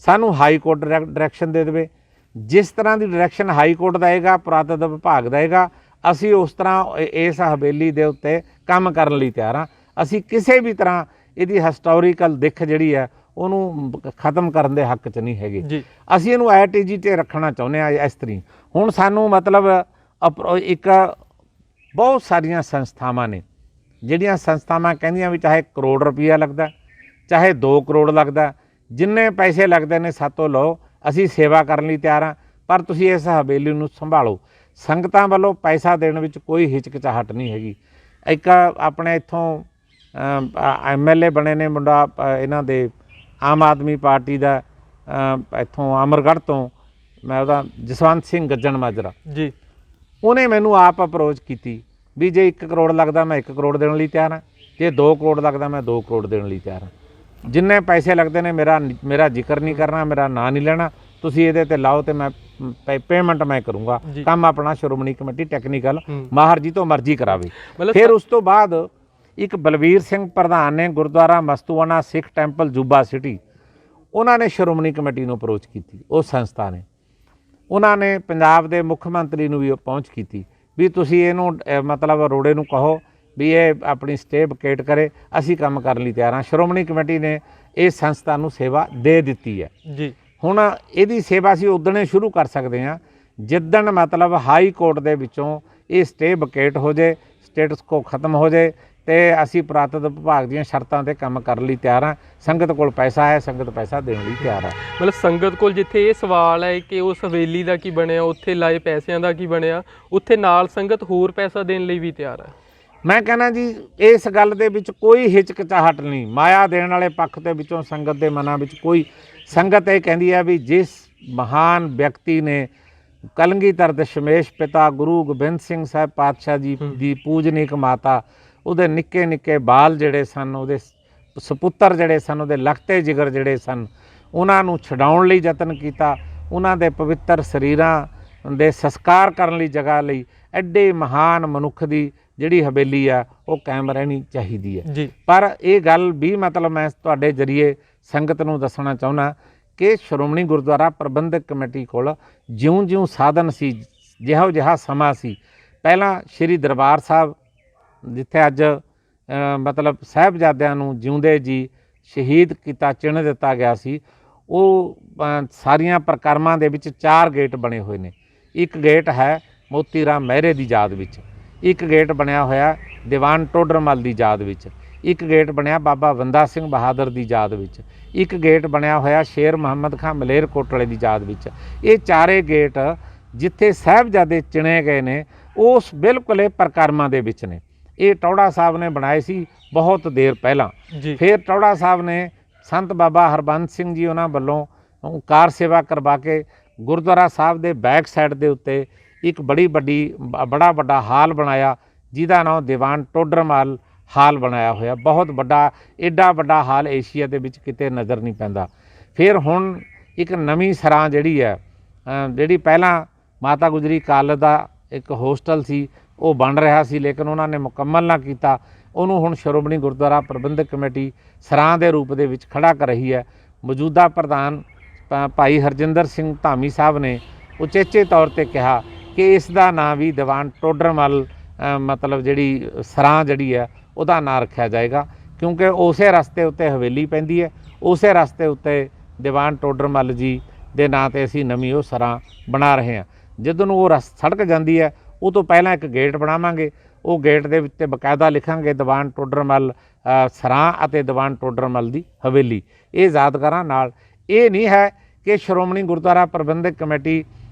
Speaker 1: ਸਾਨੂੰ ਹਾਈ ਕੋਰਟ ਡਾਇਰੈਕਸ਼ਨ ਦੇ ਦੇਵੇ। ਜਿਸ ਤਰ੍ਹਾਂ ਦੀ ਡਾਇਰੈਕਸ਼ਨ ਹਾਈ ਕੋਰਟ ਦੇਵੇਗਾ, ਪੁਰਾਤਨ ਵਿਭਾਗ ਦੇਵੇਗਾ, ਅਸੀਂ ਉਸ ਤਰ੍ਹਾਂ ਇਸ ਹਵੇਲੀ ਦੇ ਉੱਤੇ ਕੰਮ ਕਰਨ ਲਈ ਤਿਆਰ ਹਾਂ। ਅਸੀਂ ਕਿਸੇ ਵੀ ਤਰ੍ਹਾਂ ਇਹਦੀ ਹਿਸਟੋਰੀਕਲ ਦਿੱਖ ਜਿਹੜੀ ਹੈ ਉਹਨੂੰ ਖਤਮ ਕਰਨ ਦੇ ਹੱਕ 'ਚ ਨਹੀਂ ਹੈਗੇ। ਅਸੀਂ ਇਹਨੂੰ ITG 'ਤੇ ਰੱਖਣਾ ਚਾਹੁੰਦੇ ਹਾਂ ਇਸ ਤਰੀਕੇ। ਹੁਣ ਸਾਨੂੰ ਮਤਲਬ ਇੱਕ ਬਹੁਤ ਸਾਰੀਆਂ ਸੰਸਥਾਵਾਂ ਨੇ ਜਿਹੜੀਆਂ ਸੰਸਥਾਵਾਂ ਕਹਿੰਦੀਆਂ ਵੀ ਚਾਹੇ ਕਰੋੜ ਰੁਪਈਆ ਲੱਗਦਾ, ਚਾਹੇ 2 ਕਰੋੜ ਲੱਗਦਾ, ਜਿੰਨੇ ਪੈਸੇ ਲੱਗਦੇ ਨੇ ਸਾਤੋਂ ਲਓ, ਅਸੀਂ ਸੇਵਾ ਕਰਨ ਲਈ ਤਿਆਰ ਹਾਂ, ਪਰ ਤੁਸੀਂ ਇਸ ਹਵੇਲੀ ਨੂੰ ਸੰਭਾਲੋ। ਸੰਗਤਾਂ ਵੱਲੋਂ ਪੈਸਾ ਦੇਣ ਵਿੱਚ ਕੋਈ ਹਿਚਕਚਾਹਟ ਨਹੀਂ ਹੈਗੀ। ਇੱਕ ਆਪਣੇ ਇੱਥੋਂ MLA ਬਣੇ ਨੇ ਮੁੰਡਾ ਇਹਨਾਂ ਦੇ ਆਮ ਆਦਮੀ ਪਾਰਟੀ ਦਾ, ਇੱਥੋਂ ਅਮਰਗੜ੍ਹ ਤੋਂ, ਮੈਂ ਉਹਦਾ ਜਸਵੰਤ ਸਿੰਘ ਗੱਜਣ ਮਾਜਰਾ ਜੀ, ਉਹਨੇ ਮੈਨੂੰ ਆਪ ਅਪਰੋਚ ਕੀਤੀ ਵੀ ਜੇ 1 ਕਰੋੜ ਲੱਗਦਾ ਮੈਂ 1 ਕਰੋੜ ਦੇਣ ਲਈ ਤਿਆਰ ਹਾਂ, ਜੇ 2 ਕਰੋੜ ਲੱਗਦਾ ਮੈਂ 2 ਕਰੋੜ ਦੇਣ ਲਈ ਤਿਆਰ ਹਾਂ। ਜਿੰਨੇ ਪੈਸੇ ਲੱਗਦੇ ਨੇ ਮੇਰਾ ਜ਼ਿਕਰ ਨਹੀਂ ਕਰਨਾ, ਮੇਰਾ ਨਾਂ ਨਹੀਂ ਲੈਣਾ, ਤੁਸੀਂ ਇਹਦੇ 'ਤੇ ਲਾਓ ਤੇ ਮੈਂ ਪੇਮੈਂਟ ਮੈਂ ਕਰੂੰਗਾ। ਕੰਮ ਆਪਣਾ ਸ਼੍ਰੋਮਣੀ ਕਮੇਟੀ ਟੈਕਨੀਕਲ ਮਾਹਰ ਜੀ ਤੋਂ ਮਰਜ਼ੀ ਕਰਾਵੇ। ਫਿਰ ਉਸ ਤੋਂ ਬਾਅਦ ਇੱਕ ਬਲਵੀਰ ਸਿੰਘ ਪ੍ਰਧਾਨ ਨੇ ਗੁਰਦੁਆਰਾ ਮਸਤੂਆਣਾ ਸਿੱਖ ਟੈਂਪਲ ਜੂਬਾ ਸਿਟੀ, ਉਹਨਾਂ ਨੇ ਸ਼੍ਰੋਮਣੀ ਕਮੇਟੀ ਨੂੰ ਅਪਰੋਚ ਕੀਤੀ। ਉਹ ਸੰਸਥਾ ਨੇ, ਉਹਨਾਂ ਨੇ ਪੰਜਾਬ ਦੇ ਮੁੱਖ ਮੰਤਰੀ ਨੂੰ ਵੀ ਪਹੁੰਚ ਕੀਤੀ ਵੀ ਤੁਸੀਂ ਇਹਨੂੰ ਮਤਲਬ ਅਰੋੜੇ ਨੂੰ ਕਹੋ ਵੀ ਇਹ ਆਪਣੀ ਸਟੇ ਵਕੇਟ ਕਰੇ, ਅਸੀਂ ਕੰਮ ਕਰਨ ਲਈ ਤਿਆਰ ਹਾਂ। ਸ਼੍ਰੋਮਣੀ ਕਮੇਟੀ ਨੇ ਇਸ ਸੰਸਥਾ ਨੂੰ ਸੇਵਾ ਦੇ ਦਿੱਤੀ ਹੈ ਜੀ। ਹੁਣ ਇਹਦੀ ਸੇਵਾ ਅਸੀਂ ਉਦਣੇ ਸ਼ੁਰੂ ਕਰ ਸਕਦੇ ਹਾਂ ਜਿੱਦਣ ਮਤਲਬ ਹਾਈ ਕੋਰਟ ਦੇ ਵਿੱਚੋਂ ਇਹ ਸਟੇ ਵਕੇਟ ਹੋ ਜਾਏ, ਸਟੇਟਸ ਕੋ ਖਤਮ ਹੋ ਜਾਏ, ਤੇ ਅਸੀਂ ਪੁਰਾਤਨ ਵਿਭਾਗ ਦੀਆਂ ਸ਼ਰਤਾਂ 'ਤੇ ਕੰਮ ਕਰਨ ਲਈ ਤਿਆਰ ਹਾਂ। ਸੰਗਤ ਕੋਲ ਪੈਸਾ ਹੈ, ਸੰਗਤ ਪੈਸਾ ਦੇਣ ਲਈ ਤਿਆਰ ਹੈ।
Speaker 2: ਮਤਲਬ ਸੰਗਤ ਕੋਲ ਜਿੱਥੇ ਇਹ ਸਵਾਲ ਹੈ ਕਿ ਉਸ ਹਵੇਲੀ ਦਾ ਕੀ ਬਣਿਆ, ਉੱਥੇ ਲਾਏ ਪੈਸਿਆਂ ਦਾ ਕੀ ਬਣਿਆ, ਉੱਥੇ ਨਾਲ ਸੰਗਤ ਹੋਰ ਪੈਸਾ ਦੇਣ ਲਈ ਵੀ ਤਿਆਰ ਹੈ।
Speaker 1: ਮੈਂ ਕਹਿੰਦਾ ਜੀ ਇਸ ਗੱਲ ਦੇ ਵਿੱਚ ਕੋਈ ਹਿਚਕਚਾਹਟ ਨਹੀਂ। ਮਾਇਆ ਦੇਣ ਵਾਲੇ ਪੱਖ ਦੇ ਵਿੱਚੋਂ ਸੰਗਤ ਦੇ ਮਨਾਂ ਵਿੱਚ ਕੋਈ, ਸੰਗਤ ਇਹ ਕਹਿੰਦੀ ਹੈ ਵੀ ਜਿਸ ਮਹਾਨ ਵਿਅਕਤੀ ਨੇ ਕਲਗੀਧਰ ਦਸ਼ਮੇਸ਼ ਪਿਤਾ ਗੁਰੂ ਗੋਬਿੰਦ ਸਿੰਘ ਸਾਹਿਬ ਪਾਤਸ਼ਾਹ ਜੀ ਦੀ ਪੂਜਨੀਕ ਮਾਤਾ, ਉਹਦੇ ਨਿੱਕੇ ਨਿੱਕੇ ਬਾਲ ਜਿਹੜੇ ਸਨ, ਉਹਦੇ ਸਪੁੱਤਰ ਜਿਹੜੇ ਸਨ, ਉਹਦੇ ਲਖਤੇ ਜਿਗਰ ਜਿਹੜੇ ਸਨ, ਉਹਨਾਂ ਨੂੰ ਛਡਾਉਣ ਲਈ ਯਤਨ ਕੀਤਾ। ਉਹਨਾਂ ਦੇ ਪਵਿੱਤਰ ਸਰੀਰਾਂ ਦੇ ਸੰਸਕਾਰ ਕਰਨ ਲਈ ਜਗ੍ਹਾ ਲਈ ਐਡੇ ਮਹਾਨ ਮਨੁੱਖ ਦੀ ਜਿਹੜੀ ਹਵੇਲੀ ਆ ਉਹ ਕਾਇਮ ਰਹਿਣੀ ਚਾਹੀਦੀ ਹੈ ਜੀ। ਪਰ ਇਹ ਗੱਲ ਵੀ ਮਤਲਬ ਮੈਂ ਤੁਹਾਡੇ ਜ਼ਰੀਏ ਸੰਗਤ ਨੂੰ ਦੱਸਣਾ ਚਾਹੁੰਦਾ ਕਿ ਸ਼੍ਰੋਮਣੀ ਗੁਰਦੁਆਰਾ ਪ੍ਰਬੰਧਕ ਕਮੇਟੀ ਕੋਲ ਜਿਉਂ-ਜਿਉਂ ਸਾਧਨ ਸੀ, ਜਿਹੋ ਜਿਹਾ ਸਮਾਂ ਸੀ, ਪਹਿਲਾਂ ਸ਼੍ਰੀ ਦਰਬਾਰ ਸਾਹਿਬ ਜਿੱਥੇ ਅੱਜ ਮਤਲਬ ਸਾਹਿਬਜ਼ਾਦਿਆਂ ਨੂੰ ਜਿਉਂਦੇ ਜੀ ਸ਼ਹੀਦ ਕੀਤਾ, ਚਿਣ ਦਿੱਤਾ ਗਿਆ ਸੀ, ਉਹ ਸਾਰੀਆਂ ਪ੍ਰਕਰਮਾਂ ਦੇ ਵਿੱਚ 4 ਗੇਟ ਬਣੇ ਹੋਏ ਨੇ। ਇੱਕ ਗੇਟ ਹੈ ਮੋਤੀ ਰਾਮ ਮਹਿਰੇ ਦੀ ਯਾਦ ਵਿੱਚ, ਇੱਕ ਗੇਟ ਬਣਿਆ ਹੋਇਆ ਦੀਵਾਨ ਟੋਡਰਮਲ ਦੀ ਯਾਦ ਵਿੱਚ, ਇੱਕ ਗੇਟ ਬਣਿਆ ਬਾਬਾ ਬੰਦਾ ਸਿੰਘ ਬਹਾਦਰ ਦੀ ਯਾਦ ਵਿੱਚ, ਇੱਕ ਗੇਟ ਬਣਿਆ ਹੋਇਆ ਸ਼ੇਰ ਮੁਹੰਮਦ ਖਾਂ ਮਲੇਰਕੋਟਲੇ ਦੀ ਯਾਦ ਵਿੱਚ। ਇਹ 4 ਗੇਟ ਜਿੱਥੇ ਸਾਹਿਬਜ਼ਾਦੇ ਚਿਣੇ ਗਏ ਨੇ ਉਸ ਬਿਲਕੁਲ ਇਹ ਪ੍ਰਕਰਮਾਂ ਦੇ ਵਿੱਚ ਨੇ। ਇਹ ਟੌੜਾ ਸਾਹਿਬ ਨੇ ਬਣਾਏ ਸੀ ਬਹੁਤ ਦੇਰ ਪਹਿਲਾਂ। ਫਿਰ ਟੌੜਾ ਸਾਹਿਬ ਨੇ ਸੰਤ ਬਾਬਾ ਹਰਬੰਸ ਸਿੰਘ ਜੀ ਉਹਨਾਂ ਵੱਲੋਂ ਕਾਰ ਸੇਵਾ ਕਰਵਾ ਕੇ ਗੁਰਦੁਆਰਾ ਸਾਹਿਬ ਦੇ ਬੈਕ ਸਾਈਡ ਦੇ ਉੱਤੇ ਇੱਕ ਬੜਾ ਵੱਡਾ ਹਾਲ ਬਣਾਇਆ, ਜਿਹਦਾ ਨਾਮ ਦੀਵਾਨ ਟੋਡਰਮਲ ਹਾਲ ਬਣਾਇਆ ਹੋਇਆ। ਬਹੁਤ ਵੱਡਾ, ਐਡਾ ਵੱਡਾ ਹਾਲ ਏਸ਼ੀਆ ਦੇ ਵਿੱਚ ਕਿਤੇ ਨਜ਼ਰ ਨਹੀਂ ਪੈਂਦਾ। ਫਿਰ ਹੁਣ ਇੱਕ ਨਵੀਂ ਸਰਾਂ ਜਿਹੜੀ ਹੈ, ਜਿਹੜੀ ਪਹਿਲਾਂ ਮਾਤਾ ਗੁਜਰੀ ਕਾਲਜ ਦਾ ਇੱਕ ਹੋਸਟਲ ਸੀ, ਉਹ ਬਣ ਰਿਹਾ ਸੀ, ਲੇਕਿਨ ਉਹਨਾਂ ਨੇ ਮੁਕੰਮਲ ਨਾ ਕੀਤਾ। ਉਹਨੂੰ ਹੁਣ ਸ਼੍ਰੋਮਣੀ ਗੁਰਦੁਆਰਾ ਪ੍ਰਬੰਧਕ ਕਮੇਟੀ ਸਰਾਂ ਦੇ ਰੂਪ ਦੇ ਵਿੱਚ ਖੜਾ ਕਰ ਰਹੀ ਹੈ। ਮੌਜੂਦਾ ਪ੍ਰਧਾਨ ਭਾਈ ਹਰਜਿੰਦਰ ਸਿੰਘ ਧਾਮੀ ਸਾਹਿਬ ਨੇ ਉਚੇਚੇ ਤੌਰ 'ਤੇ ਕਿਹਾ ਕਿ ਇਸ ਦਾ ਨਾਂ ਵੀ ਦੀਵਾਨ ਟੋਡਰਮਲ ਮਤਲਬ ਜਿਹੜੀ ਸਰਾਂ ਜਿਹੜੀ ਹੈ ਉਹਦਾ ਨਾਂ ਰੱਖਿਆ ਜਾਏਗਾ, ਕਿਉਂਕਿ ਉਸੇ ਰਸਤੇ ਉੱਤੇ ਹਵੇਲੀ ਪੈਂਦੀ ਹੈ, ਉਸੇ ਰਸਤੇ ਉੱਤੇ ਦੀਵਾਨ ਟੋਡਰਮਲ ਜੀ ਦੇ ਨਾਂ 'ਤੇ ਅਸੀਂ ਨਵੀਂ ਉਹ ਸਰਾਂ ਬਣਾ ਰਹੇ ਹਾਂ। ਜਦੋਂ ਨੂੰ ਉਹ ਸੜਕ ਜਾਂਦੀ ਹੈ ਉਹ ਤੋਂ ਪਹਿਲਾਂ ਇੱਕ ਗੇਟ ਬਣਾਵਾਂਗੇ, ਉਹ ਗੇਟ ਦੇ ਉੱਤੇ ਬਕਾਇਦਾ ਲਿਖਾਂਗੇ ਦੀਵਾਨ ਟੋਡਰਮਲ ਸਰਾਂ ਅਤੇ ਦੀਵਾਨ ਟੋਡਰਮਲ ਦੀ ਹਵੇਲੀ। ਇਹ ਯਾਦਗਾਰਾਂ ਨਾਲ ਇਹ ਨਹੀਂ ਹੈ ਕਿ ਸ਼੍ਰੋਮਣੀ ਗੁਰਦੁਆਰਾ ਪ੍ਰਬੰਧਕ ਕਮੇਟੀ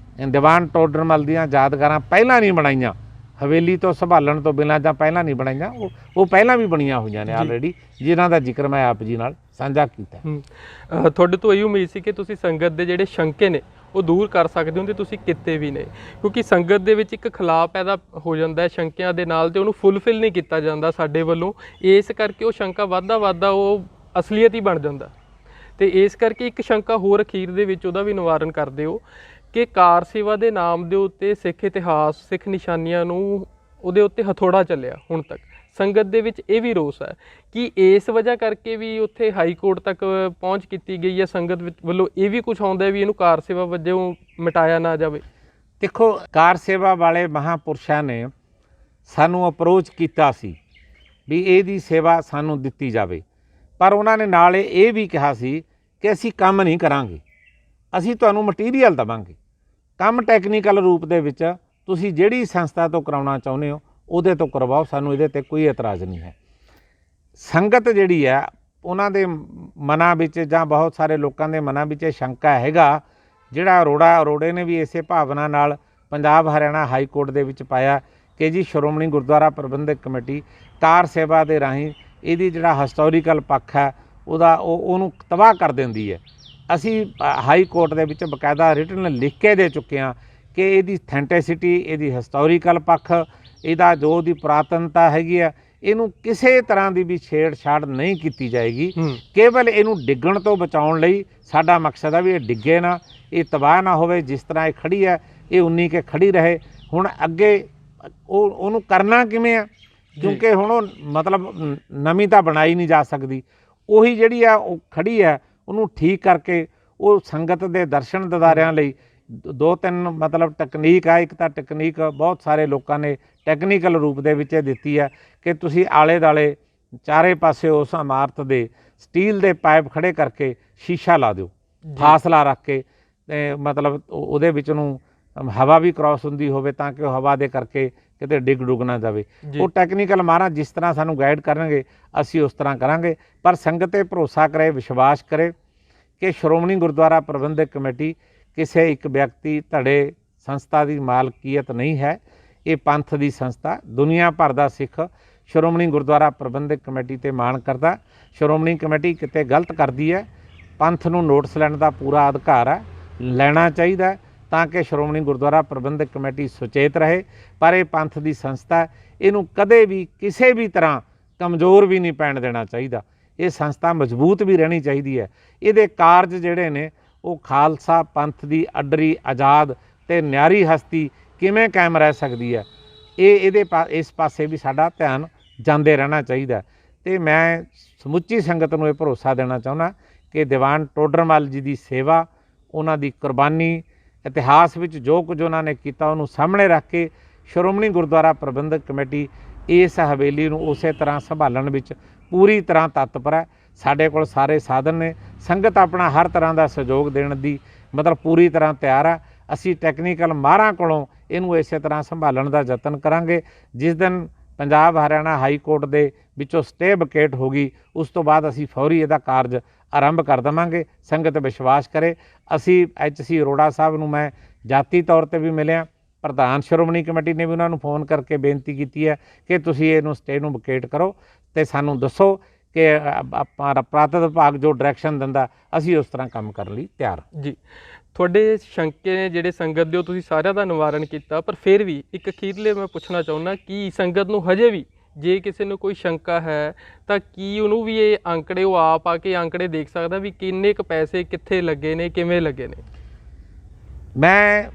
Speaker 1: ਦੀਵਾਨ ਟੋਡਰਮਲ ਦੀਆਂ ਯਾਦਗਾਰਾਂ ਪਹਿਲਾਂ ਨਹੀਂ ਬਣਾਈਆਂ, ਹਵੇਲੀ ਤੋਂ ਸੰਭਾਲਣ ਤੋਂ ਬਿਨਾਂ ਜਾਂ ਪਹਿਲਾਂ ਨਹੀਂ ਬਣਾਈਆਂ, ਉਹ ਪਹਿਲਾਂ ਵੀ ਬਣੀਆਂ ਹੋਈਆਂ ਨੇ ਆਲਰੇਡੀ, ਜਿਨ੍ਹਾਂ ਦਾ ਜ਼ਿਕਰ ਮੈਂ ਆਪ ਜੀ ਨਾਲ ਸਾਂਝਾ ਕੀਤਾ।
Speaker 2: ਤੁਹਾਡੇ ਤੋਂ ਇਹ ਉਮੀਦ ਸੀ ਕਿ ਤੁਸੀਂ ਸੰਗਤ ਦੇ ਜਿਹੜੇ ਸ਼ੰਕੇ ਨੇ ਉਹ ਦੂਰ ਕਰ ਸਕਦੇ ਹੋ ਤੇ ਤੁਸੀਂ ਕਿਤੇ ਵੀ ਨੇ, ਕਿਉਂਕਿ ਸੰਗਤ ਦੇ ਵਿੱਚ ਇੱਕ ਖਲਾਅ ਪੈਦਾ ਹੋ ਜਾਂਦਾ ਹੈ ਸ਼ੰਕਿਆਂ ਦੇ ਨਾਲ, ਤੇ ਉਹਨੂੰ ਫੁੱਲਫਿਲ ਨਹੀਂ ਕੀਤਾ ਜਾਂਦਾ ਸਾਡੇ ਵੱਲੋਂ। ਇਸ ਕਰਕੇ ਉਹ ਸ਼ੰਕਾ ਵੱਧਦਾ ਉਹ ਅਸਲੀਅਤ ਹੀ ਬਣ ਜਾਂਦਾ। ਤੇ ਇਸ ਕਰਕੇ ਇੱਕ ਸ਼ੰਕਾ ਹੋਰ ਅਖੀਰ ਦੇ ਵਿੱਚ ਉਹਦਾ ਵੀ ਨਿਵਾਰਨ ਕਰਦੇ ਹੋ ਕਿ ਕਾਰ ਸੇਵਾ ਦੇ ਨਾਮ ਦੇ ਉੱਤੇ ਸਿੱਖ ਇਤਿਹਾਸ, ਸਿੱਖ ਨਿਸ਼ਾਨੀਆਂ ਨੂੰ ਉਹਦੇ ਉੱਤੇ ਹਥੌੜਾ ਚੱਲਿਆ ਹੁਣ ਤੱਕ। ਸੰਗਤ ਦੇ ਵਿੱਚ ਇਹ ਵੀ ਰੋਸ ਹੈ ਕਿ ਇਸ ਵਜ੍ਹਾ ਕਰਕੇ ਵੀ ਉੱਥੇ ਹਾਈ ਕੋਰਟ ਤੱਕ ਪਹੁੰਚ ਕੀਤੀ ਗਈ ਹੈ ਸੰਗਤ ਵੱਲੋਂ। ਇਹ ਵੀ ਕੁਝ ਆਉਂਦਾ ਵੀ ਇਹਨੂੰ ਕਾਰ ਸੇਵਾ ਵਜੋਂ ਮਿਟਾਇਆ ਨਾ ਜਾਵੇ।
Speaker 1: ਦੇਖੋ, ਕਾਰ ਸੇਵਾ ਵਾਲੇ ਮਹਾਂਪੁਰਸ਼ਾਂ ਨੇ ਸਾਨੂੰ ਅਪਰੋਚ ਕੀਤਾ ਸੀ ਵੀ ਇਹਦੀ ਸੇਵਾ ਸਾਨੂੰ ਦਿੱਤੀ ਜਾਵੇ, ਪਰ ਉਹਨਾਂ ਨੇ ਨਾਲ ਇਹ ਵੀ ਕਿਹਾ ਸੀ ਕਿ ਅਸੀਂ ਕੰਮ ਨਹੀਂ ਕਰਾਂਗੇ, ਅਸੀਂ ਤੁਹਾਨੂੰ ਮਟੀਰੀਅਲ ਦੇਵਾਂਗੇ, ਕੰਮ ਟੈਕਨੀਕਲ ਰੂਪ ਦੇ ਵਿੱਚ ਤੁਸੀਂ ਜਿਹੜੀ ਸੰਸਥਾ ਤੋਂ ਕਰਾਉਣਾ ਚਾਹੁੰਦੇ ਹੋ ਉਹਦੇ ਤੋਂ ਕਰਵਾਓ, ਸਾਨੂੰ ਇਹਦੇ 'ਤੇ ਕੋਈ ਇਤਰਾਜ਼ ਨਹੀਂ ਹੈ। ਸੰਗਤ ਜਿਹੜੀ ਹੈ ਉਹਨਾਂ ਦੇ ਮਨਾਂ ਵਿੱਚ ਜਾਂ ਬਹੁਤ ਸਾਰੇ ਲੋਕਾਂ ਦੇ ਮਨਾਂ ਵਿੱਚ ਇਹ ਸ਼ੰਕਾ ਹੈਗਾ, ਜਿਹੜਾ ਅਰੋੜੇ ਨੇ ਵੀ ਇਸੇ ਭਾਵਨਾ ਨਾਲ ਪੰਜਾਬ ਹਰਿਆਣਾ ਹਾਈ ਕੋਰਟ ਦੇ ਵਿੱਚ ਪਾਇਆ ਕਿ ਜੀ ਸ਼੍ਰੋਮਣੀ ਗੁਰਦੁਆਰਾ ਪ੍ਰਬੰਧਕ ਕਮੇਟੀ ਕਾਰ ਸੇਵਾ ਦੇ ਰਾਹੀਂ ਇਹਦੀ ਜਿਹੜਾ ਹਿਸਟੋਰੀਕਲ ਪੱਖ ਹੈ ਉਹਨੂੰ ਤਬਾਹ ਕਰ ਦਿੰਦੀ ਹੈ। ਅਸੀਂ ਹਾਈ ਕੋਰਟ ਦੇ ਵਿੱਚ ਬਕਾਇਦਾ ਰਿਟਨ ਲਿਖ ਕੇ ਦੇ ਚੁੱਕੇ ਹਾਂ ਕਿ ਇਹਦੀ ਅਥੈਂਟਿਸਿਟੀ, ਇਹਦੀ ਹਿਸਟੋਰੀਕਲ ਪੱਖ, ਇਹਦਾ ਜੋ ਉਹਦੀ ਪੁਰਾਤਨਤਾ ਹੈਗੀ ਆ, ਇਹਨੂੰ ਕਿਸੇ ਤਰ੍ਹਾਂ ਦੀ ਵੀ ਛੇੜਛਾੜ ਨਹੀਂ ਕੀਤੀ ਜਾਏਗੀ। ਕੇਵਲ ਇਹਨੂੰ ਡਿੱਗਣ ਤੋਂ ਬਚਾਉਣ ਲਈ ਸਾਡਾ ਮਕਸਦ ਹੈ ਵੀ ਇਹ ਡਿੱਗੇ ਨਾ, ਇਹ ਤਬਾਹ ਨਾ ਹੋਵੇ। ਜਿਸ ਤਰ੍ਹਾਂ ਇਹ ਖੜੀ ਹੈ ਇਹ ਉਨੀ ਕੇ ਖੜੀ ਰਹੇ। ਹੁਣ ਅੱਗੇ ਉਹਨੂੰ ਕਰਨਾ ਕਿਵੇਂ ਆ, ਕਿਉਂਕਿ ਹੁਣ ਉਹ ਮਤਲਬ ਨਵੀਂ ਤਾਂ ਬਣਾਈ ਨਹੀਂ ਜਾ ਸਕਦੀ। ਉਹੀ ਜਿਹੜੀ ਆ ਉਹ ਖੜੀ ਹੈ, ਉਹਨੂੰ ਠੀਕ ਕਰਕੇ ਉਹ ਸੰਗਤ ਦੇ ਦਰਸ਼ਨ ਦਿਦਾਰਿਆਂ ਲਈ ਦੋ ਤਿੰਨ ਮਤਲਬ ਟੈਕਨੀਕ ਆ। ਇੱਕ ਤਾਂ ਟੈਕਨੀਕ ਬਹੁਤ ਸਾਰੇ ਲੋਕਾਂ ਨੇ ਟੈਕਨੀਕਲ ਰੂਪ ਦੇ ਵਿੱਚ ਦਿੱਤੀ ਹੈ ਕਿ ਤੁਸੀਂ ਆਲੇ ਦੁਆਲੇ ਚਾਰੇ ਪਾਸੇ ਉਸ ਇਮਾਰਤ ਦੇ ਸਟੀਲ ਦੇ ਪਾਈਪ ਖੜੇ ਕਰਕੇ ਸ਼ੀਸ਼ਾ ਲਾ ਦਿਓ, ਫਾਸਲਾ ਰੱਖ ਕੇ, ਮਤਲਬ ਉਹਦੇ ਵਿੱਚ ਨੂੰ ਹਵਾ ਵੀ ਕ੍ਰਾਸ ਹੁੰਦੀ ਹੋਵੇ ਤਾਂ ਕਿ ਉਹ ਹਵਾ ਦੇ ਕਰਕੇ ਕਿਤੇ ਡਿੱਗ ਡੁੱਗ ਨਾ ਜਾਵੇ। ਉਹ ਟੈਕਨੀਕਲ ਮਹਾਰਾਜ ਜਿਸ ਤਰ੍ਹਾਂ ਸਾਨੂੰ ਗਾਈਡ ਕਰਨਗੇ ਅਸੀਂ ਉਸ ਤਰ੍ਹਾਂ ਕਰਾਂਗੇ। ਪਰ ਸੰਗਤ 'ਤੇ ਭਰੋਸਾ ਕਰੇ, ਵਿਸ਼ਵਾਸ ਕਰੇ ਕਿ ਸ਼੍ਰੋਮਣੀ ਗੁਰਦੁਆਰਾ ਪ੍ਰਬੰਧਕ ਕਮੇਟੀ ਕਿਸੇ ਇੱਕ ਵਿਅਕਤੀ, ਧੜੇ, ਸੰਸਥਾ ਦੀ ਮਾਲਕੀਅਤ ਨਹੀਂ ਹੈ। ਇਹ ਪੰਥ ਦੀ ਸੰਸਥਾ, ਦੁਨੀਆ ਭਰ ਦਾ ਸਿੱਖ ਸ਼੍ਰੋਮਣੀ ਗੁਰਦੁਆਰਾ ਪ੍ਰਬੰਧਕ ਕਮੇਟੀ 'ਤੇ ਮਾਣ ਕਰਦਾ। ਸ਼੍ਰੋਮਣੀ ਕਮੇਟੀ ਕਿਤੇ ਗਲਤ ਕਰਦੀ ਹੈ, ਪੰਥ ਨੂੰ ਨੋਟਿਸ ਲੈਣ ਦਾ ਪੂਰਾ ਅਧਿਕਾਰ ਹੈ, ਲੈਣਾ ਚਾਹੀਦਾ ਤਾਂ ਕਿ ਸ਼੍ਰੋਮਣੀ ਗੁਰਦੁਆਰਾ ਪ੍ਰਬੰਧਕ ਕਮੇਟੀ ਸੁਚੇਤ ਰਹੇ। ਪਰ ਇਹ ਪੰਥ ਦੀ ਸੰਸਥਾ, ਇਹਨੂੰ ਕਦੇ ਵੀ ਕਿਸੇ ਵੀ ਤਰ੍ਹਾਂ ਕਮਜ਼ੋਰ ਵੀ ਨਹੀਂ ਪੈਣ ਦੇਣਾ ਚਾਹੀਦਾ। ਇਹ ਸੰਸਥਾ ਮਜ਼ਬੂਤ ਵੀ ਰਹਿਣੀ ਚਾਹੀਦੀ ਹੈ। ਇਹਦੇ ਕਾਰਜ ਜਿਹੜੇ ਨੇ ਉਹ ਖਾਲਸਾ ਪੰਥ ਦੀ ਅੱਡਰੀ, ਆਜ਼ਾਦ ਅਤੇ ਨਿਆਰੀ ਹਸਤੀ ਕਿਵੇਂ ਕਾਇਮ ਰਹਿ ਸਕਦੀ ਹੈ, ਇਸ ਪਾਸੇ ਵੀ ਸਾਡਾ ਧਿਆਨ ਜਾਂਦੇ ਰਹਿਣਾ ਚਾਹੀਦਾ। ਅਤੇ ਮੈਂ ਸਮੁੱਚੀ ਸੰਗਤ ਨੂੰ ਇਹ ਭਰੋਸਾ ਦੇਣਾ ਚਾਹੁੰਦਾ ਕਿ ਦੀਵਾਨ ਟੋਡਰਮੱਲ ਜੀ ਦੀ ਸੇਵਾ, ਉਹਨਾਂ ਦੀ ਕੁਰਬਾਨੀ, ਇਤਿਹਾਸ ਵਿੱਚ ਜੋ ਕੁਝ ਉਹਨਾਂ ਨੇ ਕੀਤਾ ਉਹਨੂੰ ਸਾਹਮਣੇ ਰੱਖ ਕੇ ਸ਼੍ਰੋਮਣੀ ਗੁਰਦੁਆਰਾ ਪ੍ਰਬੰਧਕ ਕਮੇਟੀ ਇਸ ਹਵੇਲੀ ਨੂੰ ਉਸੇ ਤਰ੍ਹਾਂ ਸੰਭਾਲਣ ਵਿੱਚ ਪੂਰੀ ਤਰ੍ਹਾਂ ਤਤਪਰ ਹੈ। ਸਾਡੇ ਕੋਲ ਸਾਰੇ ਸਾਧਨ ਨੇ, ਸੰਗਤ ਆਪਣਾ ਹਰ ਤਰ੍ਹਾਂ ਦਾ ਸਹਿਯੋਗ ਦੇਣ ਦੀ ਮਤਲਬ ਪੂਰੀ ਤਰ੍ਹਾਂ ਤਿਆਰ ਹੈ। ਅਸੀਂ ਟੈਕਨੀਕਲ ਮਾਹਰਾਂ ਕੋਲੋਂ ਇਹਨੂੰ ਇਸੇ ਤਰ੍ਹਾਂ ਸੰਭਾਲਣ ਦਾ ਯਤਨ ਕਰਾਂਗੇ। ਜਿਸ ਦਿਨ ਪੰਜਾਬ ਹਰਿਆਣਾ ਹਾਈ ਕੋਰਟ ਦੇ ਵਿੱਚੋਂ ਸਟੇ ਵਕੇਟ ਹੋ ਗਈ ਉਸ ਤੋਂ ਬਾਅਦ ਅਸੀਂ ਫੌਰੀ ਇਹਦਾ ਕਾਰਜ ਆਰੰਭ ਕਰ ਦੇਵਾਂਗੇ। ਸੰਗਤ ਵਿਸ਼ਵਾਸ ਕਰੇ। ਅਸੀਂ HC ਅਰੋੜਾ ਸਾਹਿਬ ਨੂੰ ਮੈਂ ਜਾਤੀ ਤੌਰ 'ਤੇ ਵੀ ਮਿਲਿਆ, ਪ੍ਰਧਾਨ ਸ਼੍ਰੋਮਣੀ ਕਮੇਟੀ ਨੇ ਵੀ ਉਹਨਾਂ ਨੂੰ ਫੋਨ ਕਰਕੇ ਬੇਨਤੀ ਕੀਤੀ ਹੈ ਕਿ ਤੁਸੀਂ ਇਹਨੂੰ ਸਟੇ ਨੂੰ ਵਕੇਟ ਕਰੋ ਅਤੇ ਸਾਨੂੰ ਦੱਸੋ ਕਿ ਆਪਾਂ ਪ੍ਰਾਂਤ ਵਿਭਾਗ ਜੋ ਡਾਇਰੈਕਸ਼ਨ ਦਿੰਦਾ ਅਸੀਂ ਉਸ ਤਰ੍ਹਾਂ ਕੰਮ ਕਰਨ ਲਈ ਤਿਆਰ
Speaker 2: ਜੀ। ਤੁਹਾਡੇ ਸ਼ੰਕੇ ਨੇ ਜਿਹੜੇ ਸੰਗਤ ਦੇ ਉਹ ਤੁਸੀਂ ਸਾਰਿਆਂ ਦਾ ਨਿਵਾਰਨ ਕੀਤਾ, ਪਰ ਫਿਰ ਵੀ ਇੱਕ ਅਖੀਰਲੇ ਮੈਂ ਪੁੱਛਣਾ ਚਾਹੁੰਦਾ ਕਿ ਸੰਗਤ ਨੂੰ ਹਜੇ ਵੀ ਜੇ ਕਿਸੇ ਨੂੰ ਕੋਈ ਸ਼ੰਕਾ ਹੈ ਤਾਂ ਕੀ ਉਹਨੂੰ ਵੀ ਇਹ ਅੰਕੜੇ ਉਹ ਆਪ ਆ ਕੇ ਅੰਕੜੇ ਦੇਖ ਸਕਦਾ ਵੀ ਕਿੰਨੇ ਕੁ ਪੈਸੇ ਕਿੱਥੇ ਲੱਗੇ ਨੇ, ਕਿਵੇਂ ਲੱਗੇ ਨੇ?
Speaker 1: ਮੈਂ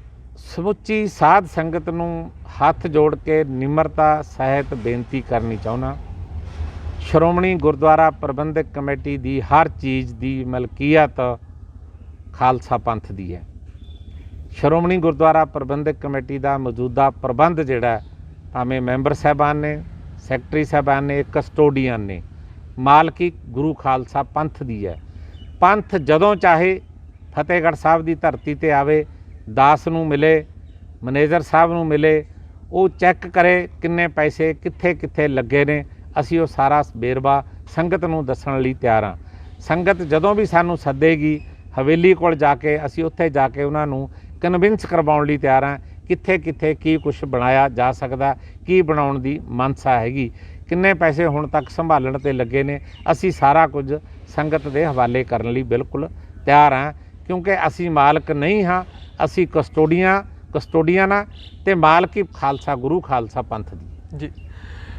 Speaker 1: ਸਮੁੱਚੀ ਸਾਧ ਸੰਗਤ ਨੂੰ ਹੱਥ ਜੋੜ ਕੇ ਨਿਮਰਤਾ ਸਹਿਤ ਬੇਨਤੀ ਕਰਨੀ ਚਾਹੁੰਦਾ, ਸ਼੍ਰੋਮਣੀ ਗੁਰਦੁਆਰਾ ਪ੍ਰਬੰਧਕ ਕਮੇਟੀ ਦੀ ਹਰ ਚੀਜ਼ ਦੀ ਮਲਕੀਅਤ ਖਾਲਸਾ ਪੰਥ ਦੀ ਹੈ। ਸ਼੍ਰੋਮਣੀ ਗੁਰਦੁਆਰਾ ਪ੍ਰਬੰਧਕ ਕਮੇਟੀ ਦਾ ਮੌਜੂਦਾ ਪ੍ਰਬੰਧ ਜਿਹੜਾ ਭਾਵੇਂ ਮੈਂਬਰ ਸਾਹਿਬਾਨ ਨੇ, ਸੈਕਟਰੀ ਸਾਹਿਬਾਨ ਨੇ, ਕਸਟੋਡੀਅਨ ਨੇ, ਮਾਲਕੀ ਗੁਰੂ ਖਾਲਸਾ ਪੰਥ ਦੀ ਹੈ। ਪੰਥ ਜਦੋਂ ਚਾਹੇ ਫਤਿਹਗੜ੍ਹ ਸਾਹਿਬ ਦੀ ਧਰਤੀ 'ਤੇ ਆਵੇ, ਦਾਸ ਨੂੰ ਮਿਲੇ, ਮੈਨੇਜਰ ਸਾਹਿਬ ਨੂੰ ਮਿਲੇ, ਉਹ ਚੈੱਕ ਕਰੇ ਕਿੰਨੇ ਪੈਸੇ ਕਿੱਥੇ ਕਿੱਥੇ ਲੱਗੇ ਨੇ। ਅਸੀਂ ਉਹ ਸਾਰਾ ਵੇਰਵਾ ਸੰਗਤ ਨੂੰ ਦੱਸਣ ਲਈ ਤਿਆਰ ਹਾਂ। ਸੰਗਤ ਜਦੋਂ ਵੀ ਸਾਨੂੰ ਸੱਦੇਗੀ ਹਵੇਲੀ ਕੋਲ ਜਾ ਕੇ ਅਸੀਂ ਉੱਥੇ ਜਾ ਕੇ ਉਹਨਾਂ ਨੂੰ ਕਨਵਿੰਸ ਕਰਵਾਉਣ ਲਈ ਤਿਆਰ ਹਾਂ ਕਿੱਥੇ ਕਿੱਥੇ ਕੀ ਕੁਛ ਬਣਾਇਆ ਜਾ ਸਕਦਾ, ਕੀ ਬਣਾਉਣ ਦੀ ਮਨਸਾ ਹੈਗੀ, ਕਿੰਨੇ ਪੈਸੇ ਹੁਣ ਤੱਕ ਸੰਭਾਲਣ 'ਤੇ ਲੱਗੇ ਨੇ। ਅਸੀਂ ਸਾਰਾ ਕੁਝ ਸੰਗਤ ਦੇ ਹਵਾਲੇ ਕਰਨ ਲਈ ਬਿਲਕੁਲ ਤਿਆਰ ਹਾਂ ਕਿਉਂਕਿ ਅਸੀਂ ਮਾਲਕ ਨਹੀਂ ਹਾਂ, ਅਸੀਂ ਕਸਟੋਡੀਅਨ ਹਾਂ ਤੇ ਮਾਲਕ ਹੀ ਖਾਲਸਾ ਗੁਰੂ ਖਾਲਸਾ ਪੰਥ ਦੀ।
Speaker 2: ਜੀ,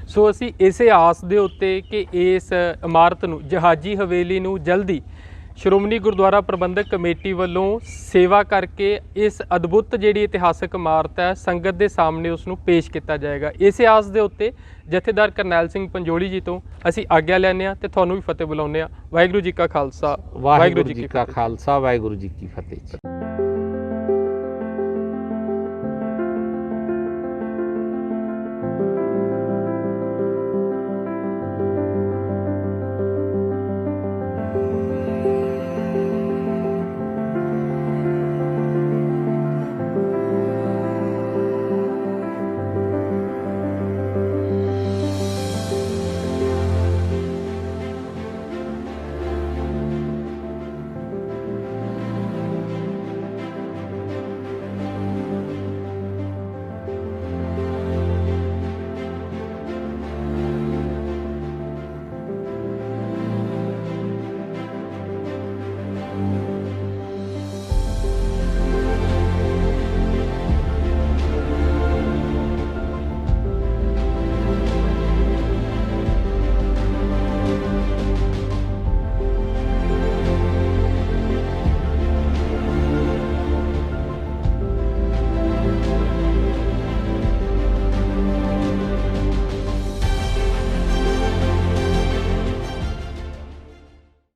Speaker 2: ਸੋ ਅਸੀਂ ਇਸੇ ਆਸ ਦੇ ਉੱਤੇ ਕਿ ਇਸ ਇਮਾਰਤ ਨੂੰ, ਜਹਾਜੀ ਹਵੇਲੀ ਨੂੰ ਜਲਦੀ ਸ਼੍ਰੋਮਣੀ ਗੁਰਦੁਆਰਾ ਪ੍ਰਬੰਧਕ ਕਮੇਟੀ ਵੱਲੋਂ ਸੇਵਾ ਕਰਕੇ ਇਸ ਅਦਭੁਤ ਜਿਹੜੀ ਇਤਿਹਾਸਕ ਇਮਾਰਤ ਹੈ ਸੰਗਤ ਦੇ ਸਾਹਮਣੇ ਉਸ ਨੂੰ ਪੇਸ਼ ਕੀਤਾ ਜਾਏਗਾ। ਇਸੇ ਆਸ ਦੇ ਉੱਤੇ ਜਥੇਦਾਰ ਕਰਨੈਲ ਸਿੰਘ ਪੰਜੋਲੀ ਜੀ ਤੋਂ ਅਸੀਂ ਆਗਿਆ ਲੈਂਦੇ ਹਾਂ ਤੇ ਤੁਹਾਨੂੰ ਵੀ ਫਤਿਹ ਬੁਲਾਉਂਦੇ ਹਾਂ। ਵਾਹਿਗੁਰੂ ਜੀ ਕਾ ਖਾਲਸਾ,
Speaker 1: ਵਾਹਿਗੁਰੂ ਜੀ ਕਾ ਖਾਲਸਾ, ਵਾਹਿਗੁਰੂ ਜੀ ਕੀ ਫਤਿਹ।